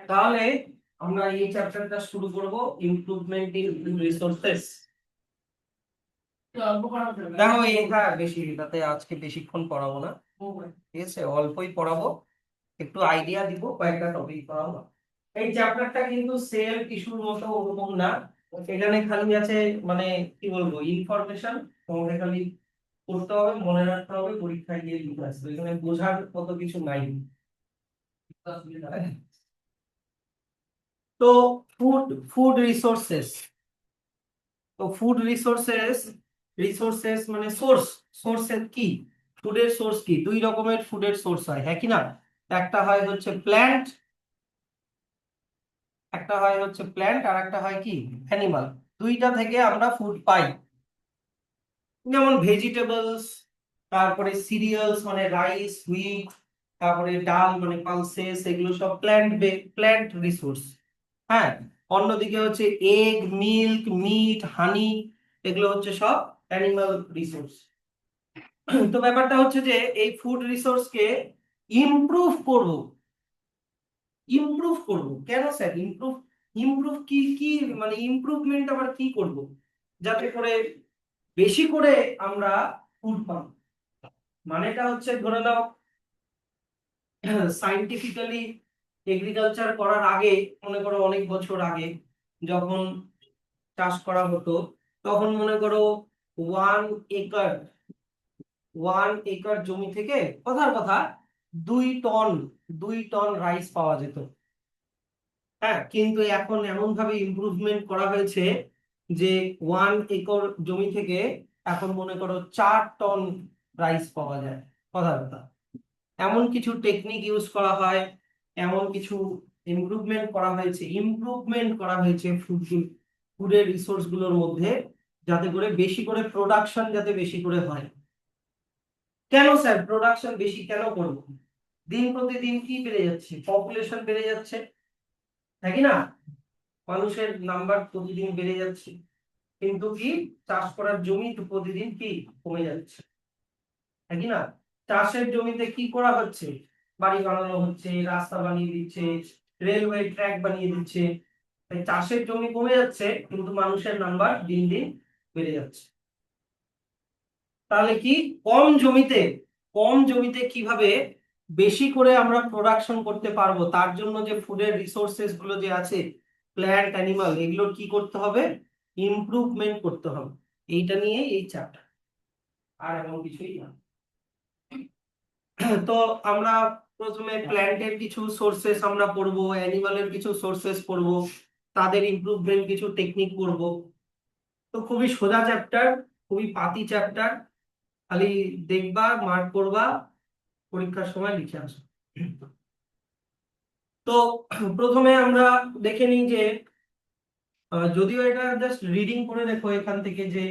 তাহলে আমরা এই চ্যাপ্টারটা শুরু করব, ইমপ্রুভমেন্ট ইন রিসোর্সেস। দেখো এটা বেশি, এটাতে আজকে বেশিক্ষণ পড়াবো না, ঠিক আছে, অল্পই পড়াবো, একটু আইডিয়া দিব, কয়েকটা টপিক পড়াবো। এই চ্যাপ্টারটা কিন্তু সেল টিস্যুর মতো ওরকম না, এখানে খালি আছে মানে কি বলবো ইনফরমেশন, তোমাকে খালি করতে হবে, মনে রাখতে হবে, পরীক্ষায় গিয়ে লিখে আসবে, এখানে বোঝার কত কিছু নাই। তো ফুড ফুড রিসোর্সেস, তো ফুড রিসোর্সেস, রিসোর্সেস মানে সোর্স, সোর্সের কি, ফুডের সোর্স কি, দুই রকমের ফুডের সোর্স হয়, হ্যাঁ কি না? একটা হয় হচ্ছে প্ল্যান্ট, একটা হয় হচ্ছে প্ল্যান্ট, আর একটা হয় কি অ্যানিমাল। দুইটা থেকে আমরা ফুড পাই, যেমন ভেজিটেবলস, তারপরে সিরিয়ালস মানে রাইস, হুইট, তারপরে ডাল মানে পালসেস, এগুলো সব প্ল্যান্ট রিসোর্স। হ্যাঁ, অন্যদিকে হচ্ছে এগ, মিল্ক, মিট, হানি, এগুলো হচ্ছে সব অ্যানিমাল রিসোর্স। তো ব্যাপারটা হচ্ছে যে এই ফুড রিসোর্সকে ইমপ্রুভ করব, ইমপ্রুভ করব কেন স্যার? ইমপ্রুভ, ইমপ্রুভ কি কি মানে ইমপ্রুভমেন্ট আবার কি করব যাতে করে বেশি করে আমরা ফুড পাবো? মানেটা হচ্ছে ধরে নাও সাইন্টিফিক্যালি এগ্রিকালচার করার আগে, মনে করো অনেক বছর আগে যখন চাষ করা হতো, তখন মনে করো ওয়ান একর, 1 একর জমি থেকে কথার কথা 2 টন, 2 টন রাইস পাওয়া যেত। হ্যাঁ, কিন্তু এখন এমন ভাবে ইমপ্রুভমেন্ট করা হয়েছে যে 1 একর জমি থেকে এখন মনে করো 4 টন রাইস পাওয়া যায়, কথার কথা। এমন কিছু টেকনিক ইউজ করা হয়, এমন কিছু ইমপ্রুভমেন্ট করা হয়েছে ফুডের রিসোর্স গুলোর মধ্যে, যাতে করে বেশি করে প্রোডাকশন যাতে বেশি করে হয়। কেন স্যার প্রোডাকশন বেশি কেন করব? দিন প্রতিদিন কি বেড়ে যাচ্ছে, পপুলেশন বেড়ে যাচ্ছে, নাকি না? মানুষের নাম্বার প্রতিদিন বেড়ে যাচ্ছে, কিন্তু কি চাষ করার জমি তো প্রতিদিন কি কমে যাচ্ছে, নাকি না? চাষের জমিতে কি করা হচ্ছে, বাড়ি বানানো হচ্ছে, রাস্তা বানিয়ে দিচ্ছে, রেলওয়ে ট্র্যাক বানিয়ে দিচ্ছে, তাই চাষের জমি কমে যাচ্ছে কিন্তু মানুষের নাম্বার দিন দিন বেড়ে যাচ্ছে। তাহলে কি কম জমিতে, কম জমিতে কিভাবে বেশি করে আমরা প্রোডাকশন করতে পারবো, তার জন্য যে ফুডের রিসোর্সেস গুলো যে আছে, প্ল্যান্ট অ্যানিমাল, এগুলোর কি করতে হবে, ইমপ্রুভমেন্ট করতে হবে। এইটা নিয়ে এই চ্যাপ্টার, আর এমন কিছুই না। তো আমরা প্রথমে প্ল্যান্টের কিছু সোর্সেস আমরা পড়বো, অ্যানিমালের কিছু সোর্সেস পড়বো, তাদের ইমপ্রুভমেন্ট কিছু টেকনিক পড়বো। তো খুবই সোজা চ্যাপ্টার, খুবই পাতি চ্যাপ্টার, খালি দেখবা, মার্ক করবা, পরীক্ষার সময় লিখে আসো। তো প্রথমে আমরা দেখে নিই যে যদিও এটা জাস্ট রিডিং করে দেখো এখান থেকে যে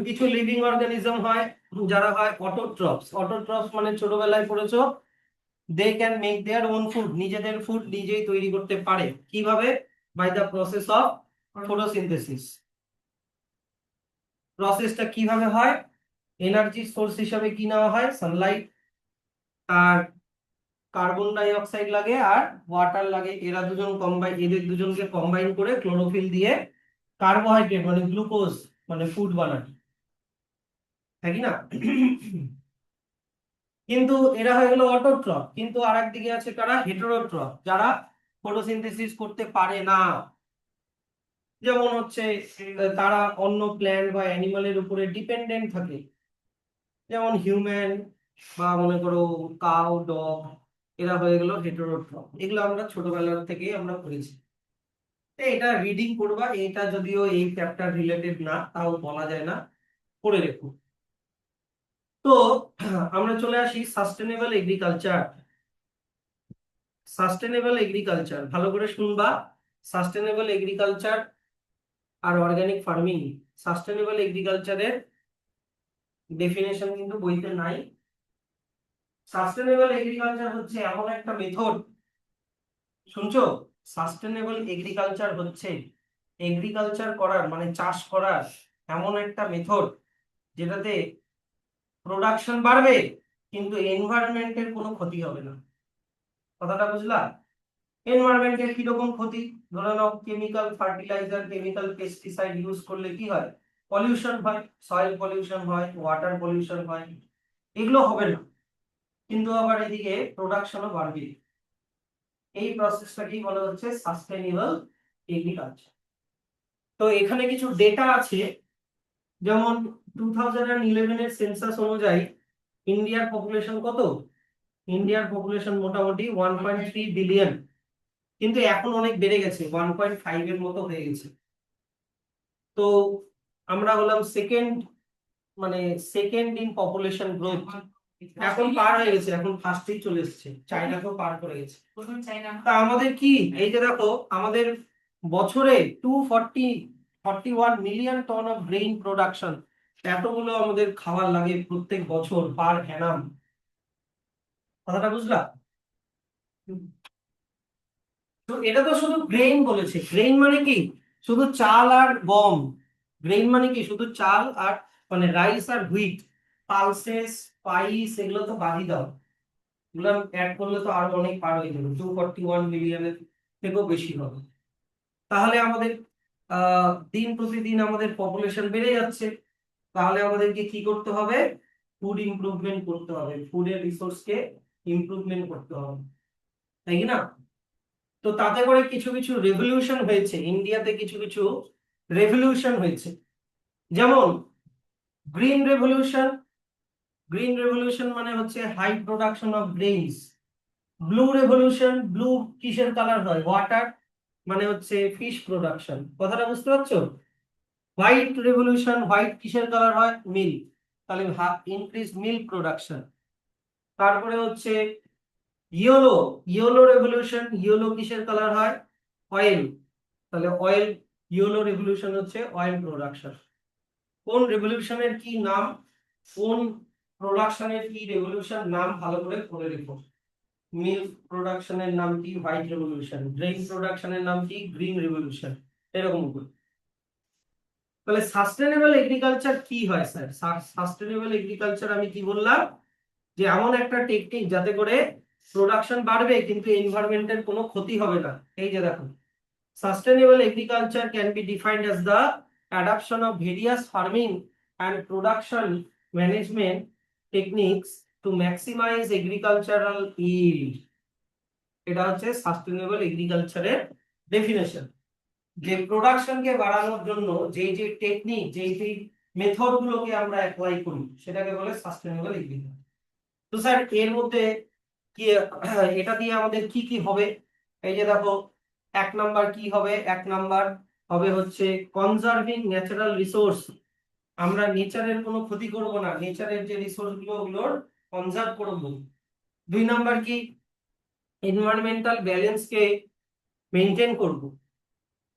কিছু লিভিং অর্গানিজম হয় যারা হয় অটোট্রফস। অটোট্রফস মানে ছোটবেলায় পড়েছো, they can make their own food, নিজেদের ফুড নিজেই তৈরি করতে পারে, কিভাবে? By the process of photosynthesis. প্রসেসটা কিভাবে হয়? এনার্জি সোর্স হিসাবে কি নেওয়া হয়? সানলাইট, আর কার্বন ডাই অক্সাইড লাগে আর ওয়াটার লাগে, এদের দুজনকে কম্বাইন করে ক্লোরোফিল দিয়ে কার্বোহাইড্রেট মানে গ্লুকোজ মানে ফুড বানায়, তাই না? কিন্তু এরা হয়ে গেল অটোট্রফ, কিন্তু আর একদিকে আছে কারা, হেটেরোট্রফ, যারা ফটোসিনথেসিস করতে পারে না। যেমন হচ্ছে তারা অন্য প্ল্যান্ট বা অ্যানিমালের উপরে ডিপেন্ডেন্ট থাকে, যেমন হিউম্যান বা মনে করো কাউ, ডগ, এরা হয়ে গেল হেটেরোট্রফ। এগুলো আমরা ছোটবেলা থেকেই আমরা পড়েছি। এটা রিডিং করবা, এটা যদিও এই চ্যাপ্টার রিলেটেড না, তাও বলা যায় না, পড়ে রেখো। তো আমরা চলে আসি সাস্টেনেবল এগ্রিকালচার। সাস্টেনেবল এগ্রিকালচার ভালো করে শুনবা, সাস্টেনেবল এগ্রিকালচার আর অর্গানিক ফার্মিং। সাস্টেনেবল এগ্রিকালচারের ডেফিনেশন কিন্তু বইতে নাই। সাস্টেনেবল এগ্রিকালচার হচ্ছে এমন একটা মেথড, শুনছো? সাস্টেনেবল এগ্রিকালচার হচ্ছে এগ্রিকালচার করার মানে চাষ করার এমন একটা মেথড যেটাতে প্রোডাকশন বাড়বে কিন্তু এনভায়রনমেন্টের কোনো ক্ষতি হবে না, কথাটা বুঝলা? এনভায়রনমেন্টের কিরকম ক্ষতি, ধরে নাও chemical fertiliser, chemical pesticide use করলে কি হয়, পলিউশন হয়, সয়েল পলিউশন হয়, ওয়াটার পলিউশন হয়, এগুলো হবে না, কিন্তু আবার এদিকে প্রোডাকশনও বাড়বে। এই প্রসেসটাকেই বলা হচ্ছে সাস্টেনেবল এগ্রিকালচার। তো এখানে কিছু ডেটা আছে, যেমন 2011 এর সেন্সাস অনুযায়ী ইন্ডিয়ার পপুলেশন কত, ইন্ডিয়ার পপুলেশন মোটামুটি 1.3 বিলিয়ন, কিন্তু এখন অনেক বেড়ে গেছে, 1.5 এর মতো হয়ে গেছে। তো আমরা হলাম সেকেন্ড, মানে সেকেন্ড ইন পপুলেশন গ্রোথ, এখন পার হয়ে গেছে, এখন ফার্স্টেই চলে এসেছে, চায়নাকেও পার করে গেছে। তা আমাদের কি, এই যে দেখো আমাদের বছরে 241 million ton of grain production, এতগুলো আমাদের খাবার লাগে প্রত্যেক বছর পার অ্যানাম। কথাটা বুঝলা? তো এটা তো শুধু গ্রেইন বলেছে, গ্রেইন মানে কি, শুধু চাল আর গম, গ্রেইন মানে কি শুধু চাল আর, মানে রাইস আর হুইট, পালসেস, স্পাইস এগুলো তো বাদই দাও, এগুলো অ্যাড করলে তো আরো অনেক পার হয়ে যাবে, 241 মিলিয়নের থেকেও বেশি হবে। তাহলে আমাদের দিন প্রতিদিন আমাদের পপুলেশন বেড়ে যাচ্ছে, তাহলে আমাদেরকে কি করতে হবে, ফুড ইমপ্রুভমেন্ট করতে হবে, ফুডের রিসোর্সকে ইমপ্রুভমেন্ট করতে হবে, তাই কি না? তো তাতে করে কিছু কিছু রেভলিউশন হয়েছে ইন্ডিয়াতে, কিছু কিছু রেভলিউশন হয়েছে, যেমন গ্রিন রেভলিউশন। গ্রিন রেভলিউশন মানে হচ্ছে high production of grains. Blue revolution, blue কিসের কালার হয়, ওয়াটার, মানে হচ্ছে ফিশ প্রোডাকশন, কথাটা বুঝতে পারছো? হোয়াইট রেভলিউশন, হোয়াইট কিসের কালার হয়, মিল্ক, তাহলে ইনক্রিজ মিল্ক প্রোডাকশন। তারপরে হচ্ছে ইয়েলো, ইয়েলো রেভলিউশন, ইয়েলো কিসের কালার হয়, অয়েল, তাহলে অয়েল, ইয়েলো রেভলিউশন হচ্ছে অয়েল প্রোডাকশন। কোন রেভলিউশনের কি নাম, কোন প্রোডাকশনের কি রেভলিউশন নাম ভালো করে পড়ে রেখো। মিল্ক প্রোডাকশনের নাম কি, হোয়াইট রেভলিউশন, গ্রেইন প্রোডাকশনের নাম কি, গ্রিন রেভলিউশন, এরকম করে। তাহলে সাস্টেনেবল এগ্রিকালচার কি হয় স্যার? সাস্টেনেবল এগ্রিকালচার আমি কি বললাম, যে এমন একটা টেকনিক যাতে করে প্রোডাকশন বাড়বে কিন্তু এনভায়রনমেন্টের কোনো ক্ষতি হবে না। এই যে দেখো, sustainable agriculture can be defined as the adoption of various farming and production management techniques to maximize agricultural yield. এটা হচ্ছে সাস্টেনেবল এগ্রিকালচারের ডেফিনেশন, যে প্রোডাকশনকে বাড়ানোর জন্য যে যে টেকনিক, যে যে মেথড গুলোকে আমরা অ্যাপ্লাই করি সেটাকে বলে সাস্টেনেবল এগ্রিকালচার। তো স্যার এর মধ্যে কি, এটা দিয়ে আমাদের কি কি হবে, এই যে দেখো, এক নাম্বার কি হবে, এক নাম্বার হবে হচ্ছে কনজার্ভিং ন্যাচারাল রিসোর্স, আমরা নেচারের কোনো ক্ষতি করব না, নেচারের যে রিসোর্স গুলো ওগুলোর কনজার্ভ করব। দুই নাম্বার কি, এনভায়রনমেন্টাল ব্যালেন্স কে মেনটেন করব।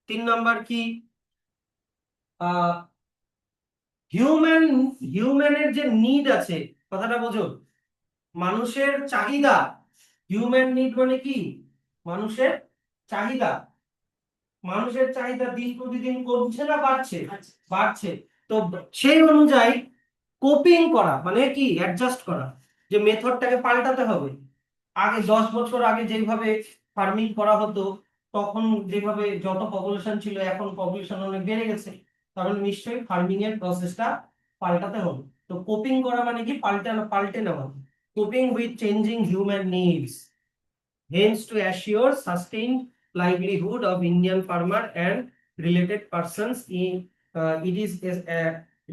তিন নাম্বার কি, হিউম্যান, হিউম্যানের যে নিড আছে, কথাটা বোঝো, মানুষের চাহিদা, হিউম্যান নিড মানে কি, মানুষের চাহিদা, মানুষের চাহিদা দিন প্রতিদিন কমছে না বাড়ছে, বাড়ছে। তো সেই অনুযায়ী কোপিং করা মানে কি, অ্যাডজাস্ট করা, যে মেথডটাকে পাল্টাতে হবে। আগে 10 বছর আগে যেভাবে ফার্মিং করা হতো, তখন যেভাবে যত পপুলেশন ছিল, এখন পপুলেশন অনেক বেড়ে গেছে, তাহলে নিশ্চয়ই ফার্মিং এর প্রসেসটা পাল্টাতে হবে। তো কোপিং করা মানে কি, পাল্টানো, পাল্টে নেওয়া, coping with changing human needs, hence to assure sustained livelihood of Indian farmer and related persons it is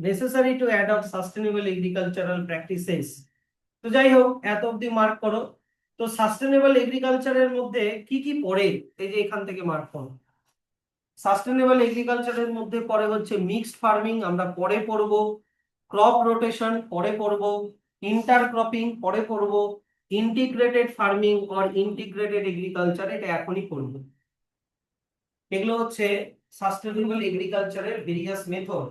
necessary to adopt sustainable agricultural practices. তো যাই হোক, এত অবধি মার্ক করো। তো সাস্টেনেবল এগ্রিকালচারের মধ্যে কি কি পড়ে, এই যে এখান থেকে মার্ক করো। সাস্টেনেবল এগ্রিকালচারের মধ্যে পড়ে হচ্ছে মিক্সড ফার্মিং, আমরা পরে পড়বো, ক্রপ রোটেশন পরে পড়বো, ইন্টারক্রপিং পরে পড়বো, integrated farming or integrated agriculture এটা এখনই পড়বো। এগুলো হচ্ছে সাস্টেনেবল এগ্রিকালচারের ভেরিয়াস মেথড।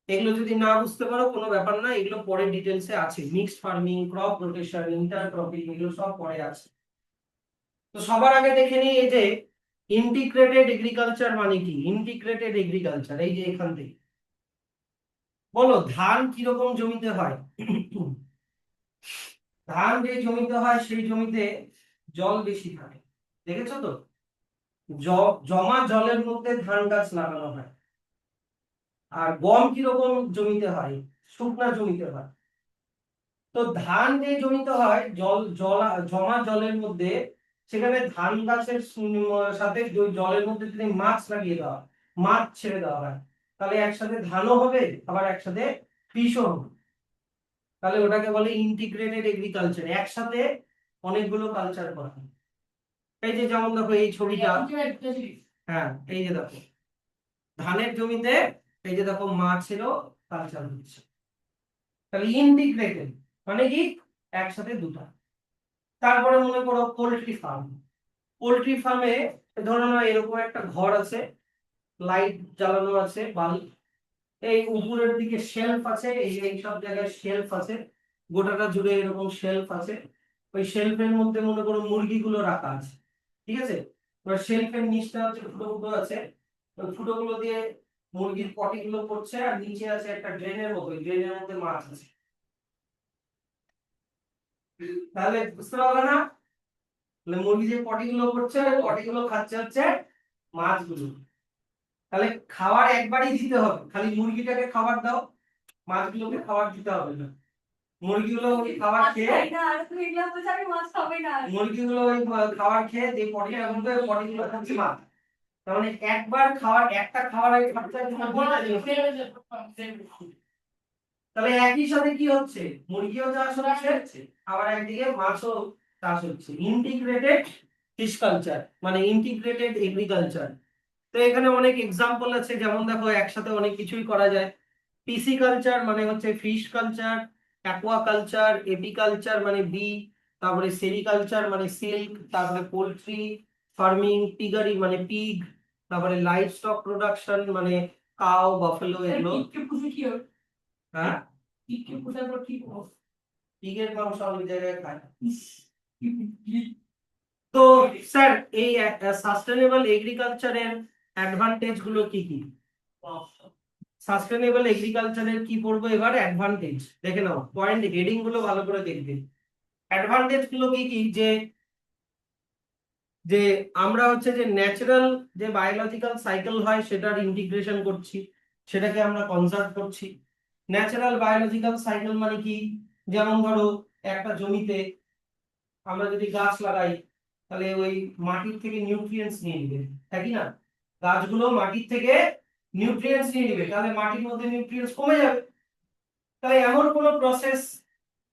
এগুলো যদি না বুঝতে পারো কোনো ব্যাপার না, এগুলো পরে ডিটেলসে আছে, mixed farming, crop rotation, intercropping, এগুলো সব পরে আছে। তো সবার আগে দেখে নিই, এই যে ইন্টিগ্রেটেড এগ্রিকালচার মানে কি, ইন্টিগ্রেটেড এগ্রিকালচার এই যে এখান থেকে বলো, ধান কিরকম জমিতে হয়, ধান যে জমিতে হয় সেই জমিতে জল বেশি থাকে, দেখেছো তো? জমা জলের মধ্যে ধান গাছ লাগানো হয়। আর গম কিরকম জমিতে হয়? শুকনা জমিতে হয়। তো ধান যে জমিতে হয় জমা জলের মধ্যে, সেখানে ধান গাছের সাথে ওই জলের মধ্যে যদি মাছ লাগিয়ে দেওয়া হয়, মাছ ছেড়ে দেওয়া হয়, তাহলে একসাথে ধানও হবে আবার একসাথে ফিশও হবে। তাহলে ওটাকে বলে ইন্টিগ্রেটেড এগ্রিকালচার, একসাথে অনেকগুলো কালচার করা হয়। এই যে যেমন দেখো এই ছবিটা, হ্যাঁ এই যে দেখো ধানের জমিতে এই যে দেখো মাছেরও কালচার হচ্ছে। তাহলে ইন্টিগ্রেটেড মানে কি একসাথে দুটা। তারপরে মনে করো পোল্ট্রি ফার্ম। পোল্ট্রি ফার্মে ধরো না এরকম একটা ঘর আছে, লাইট জ্বালানো আছে, বাল্ব, এই উপরের দিকে শেলফ আছে, এই সব জায়গায় শেলফ আছে, গোটাটা জুড়ে এরকম শেলফ আছে। ওই শেলফের মধ্যে মনে করো মুরগিগুলো রাখা আছে, ঠিক আছে? এবার শেলফের নিচটা হচ্ছে ফুটো আছে, ওই ফুটোগুলো দিয়ে মুরগির পটিগুলো পড়ছে, আর নিচে আছে একটা ড্রেনের মতো, ড্রেনের মধ্যে মাছ আছে। তাহলে বুঝতে পারবে না? তাহলে মুরগি যে পটিগুলো পড়ছে, পটিগুলো খাচ্ছে হচ্ছে মাছগুলো। তাহলে খাবার একবারই দিতে হবে, খালি মুরগিটাকে খাবার দাও, মাছগুলোকে খাবার দিতে হবে না। মুরগিগুলো ওই খাবার খেয়ে, মুরগিগুলো ওই খাবার খেয়ে যে পটিটা মধ্যে পটিগুলো খাচ্ছে মাছ। তার মানে একবার খাবার, একটা খাবার আগে খাচ্ছে তাহলে একই সাথে কি হচ্ছে, মুরগিও চাষ হচ্ছে আবার একদিকে মাছও চাষ হচ্ছে। ইন্টিগ্রেটেড ফিশ কালচার মানে ইন্টিগ্রেটেড এগ্রিকালচার। তো এখানে অনেক এক্সাম্পল আছে, যেমন দেখো একসাথে অনেক কিছুই করা যায়। পিসি কালচার মানে হচ্ছে fish culture, aqua culture, apiculture মানে বি, তারপরে সেরিকালচার মানে সিল্ক, তারপরে পোল্ট্রি ফার্মিং, পিগারি মানে পিগ, তারপরে লাইভ স্টক প্রোডাকশন মানে কাউ, বাফেলো, এগুলো। হ্যাঁ পিগের মাংস অনেক জায়গায় খায়। তো স্যার এই সাস্টেনেবল এগ্রিকালচারের অ্যাডভান্টেজ গুলো কি কি? সাস্টেনেবল এগ্রিকালচারের কি পড়বো এবার? অ্যাডভান্টেজ দেখে নাও, পয়েন্ট হেডিং গুলো ভালো করে দেখবে। অ্যাডভান্টেজ গুলো কি কি? যে যে আমরা হচ্ছে যে ন্যাচারাল যে বায়োলজিক্যাল সাইকেল হয় সেটার ইন্টিগ্রেশন করছি, সেটাকে আমরা কনজার্ভ করছি। ন্যাচারাল বায়োলজিক্যাল সাইকেল মানে কি? যেমন ধরো একটা জমিতে আমরা যদি গাছ লাগাই, তাহলে ওই মাটির থেকে নিউট্রিয়েন্টস নিয়ে নিবে, তাই কি না? গাছগুলো মাটির থেকে নিউট্রিয়েন্টস নিয়ে নিবে, তাহলে মাটির মধ্যে নিউট্রিয়েন্টস কমে যাবে। তাহলে এমন কোনো প্রসেস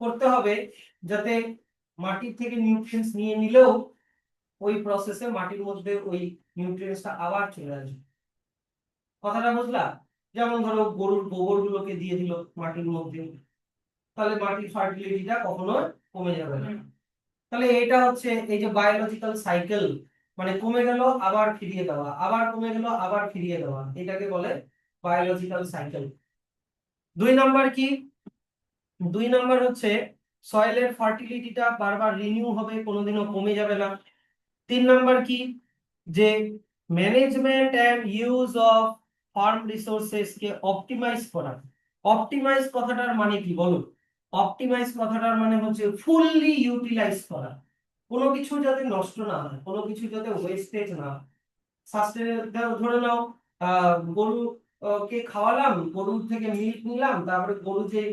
করতে হবে যাতে মাটির থেকে নিউট্রিয়েন্টস নিয়ে নিলেও ওই প্রসেসে মাটির মধ্যে ওই নিউট্রিয়েন্টসটা আবার চলে আসবে। কথাটা বুঝলা? যেমন ধরো গরুর গোবর গুলোকে দিয়ে দিল মাটির মধ্যে, তাহলে মাটির ফার্টিলিটিটা কখনো কমে যাবে না। তাহলে এটা হচ্ছে এই যে বায়োলজিক্যাল সাইকেল, মানে কমে গেল আবার ফিরিয়ে দেওয়া, আবার কমে গেল আবার ফিরিয়ে দেওয়া, এটাকে বলে বায়োলজিক্যাল সাইকেল। 2 নাম্বার কি? 2 নাম্বার হচ্ছে সয়েলের ফার্টিলিটিটা বারবার রিনিউ হবে, কোনোদিনও কমে যাবে না। 3 নাম্বার কি? যে management and use of farm resources কে অপটিমাইজ করা। অপটিমাইজ কথাটার মানে কি বলো? অপটিমাইজ কথাটার মানে হচ্ছে ফুললি ইউটিলাইজ করা, কোনো কিছু যাতে নষ্ট না হয়, কোনো কিছু যাতে ওয়েস্টেজ না হয়। সাস্টেনেবল ধরে নাও গরু কে খাওয়ালাম, গরুর থেকে মিল্ক নিলাম, তারপরে গরু যে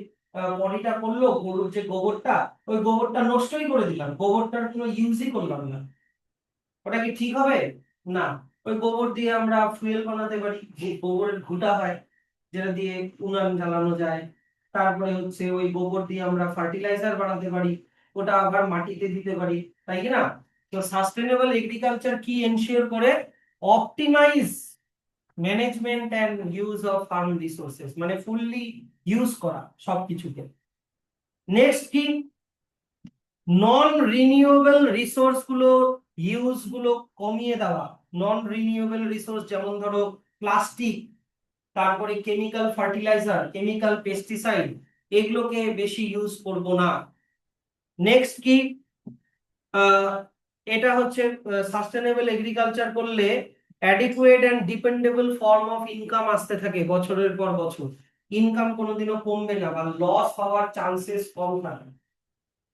বডিটা করলো, গরুর যে গোবরটা, ওই গোবরটা নষ্টই করে দিলাম, গোবরটার কোনো ইউজই করলাম না। ওটা কি ঠিক হবে? না। ওই গোবর দিয়ে আমরা ফুয়েল বানাতে পারি, যে গোবরের ঘুঁটা হয়, যেটা দিয়ে উনান জ্বালানো যায়। তারপরে হচ্ছে ওই গোবর দিয়ে আমরা ফার্টিলাইজার বানাতে পারি, ওটা আবার মাটিতে দিতে পারি, তাই কি না? তো সাস্টেনেবল এগ্রিকালচার কি এনশিওর করে? Optimise management and use of farm resources, মানে ফুললি ইউজ করা সবকিছুকে। নেক্সট কি? নন রিনিউয়েবল রিসোর্স গুলো ইউজ গুলো কমিয়ে দেওয়া। নন রিনিউয়েবল রিসোর্স যেমন ধরো প্লাস্টিক, তারপরে কেমিক্যাল ফার্টিলাইজার, কেমিক্যাল পেস্টিসাইড, এগুলোকে বেশি ইউজ করব না। নেক্সট কি? এটা হচ্ছে সাস্টেনেবল এগ্রিকালচার করলে adequate and dependable form of income আসতে থাকে বছরের পর বছর, ইনকাম কোনোদিনও কমবে না বা লস হওয়ার চান্সেস কম থাকে।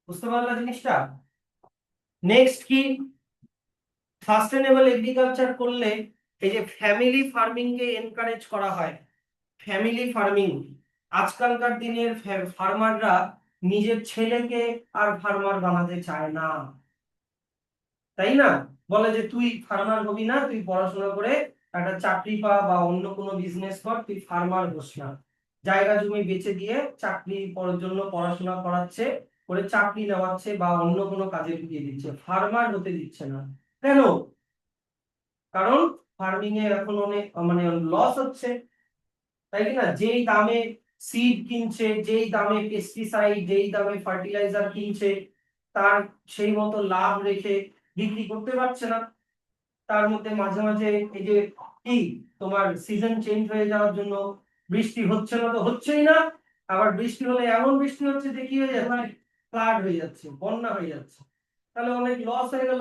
বুঝতে পারলা জিনিসটা? নেক্সট কি, সাস্টেনেবল এগ্রিকালচার করলে এই যে ফ্যামিলি ফার্মিং কে এনকারেজ করা হয়। ফ্যামিলি ফার্মিং, আজকালকার দিনের ফার্মাররা নিজের ছেলেকে আর ফার্মার বানাতে চায় না, তাই না? বলে যে তুই ফার্মার হবি না, তুই পড়াশোনা করে একটা চাকরি পা বা অন্য কোনো বিজনেস কর, তুই ফার্মার হোস না। জায়গা জমি বেচে দিয়ে চাকরি করার জন্য পড়াশোনা করাচ্ছে, করে চাকরি নেওয়াচ্ছে বা অন্য কোনো কাজে ঢুকিয়ে দিচ্ছে, ফার্মার হতে দিচ্ছে না। কেন? কারণ ফার্মিং এ এখন অনেক মানে লস হচ্ছে, তাই কি না? যেই দামে সিড কিনছে, যেই দামে পেস্টিসাইড, যেই দামে ফার্টিলাইজার কিনছে, তার সেই মতো লাভ রেখে বিক্রি করতে পারছে না। তার মধ্যে মাঝে মাঝে এই যে কি তোমার সিজন চেঞ্জ হয়ে যাওয়ার জন্য বৃষ্টি হচ্ছে না, তো হচ্ছেই না। আবার বৃষ্টি হলে এমন বৃষ্টি হচ্ছে যে কি হয়ে যাচ্ছে, ফ্লাড হয়ে যাচ্ছে, বন্যা হয়ে যাচ্ছে, তাহলে অনেক লস হয়ে গেল।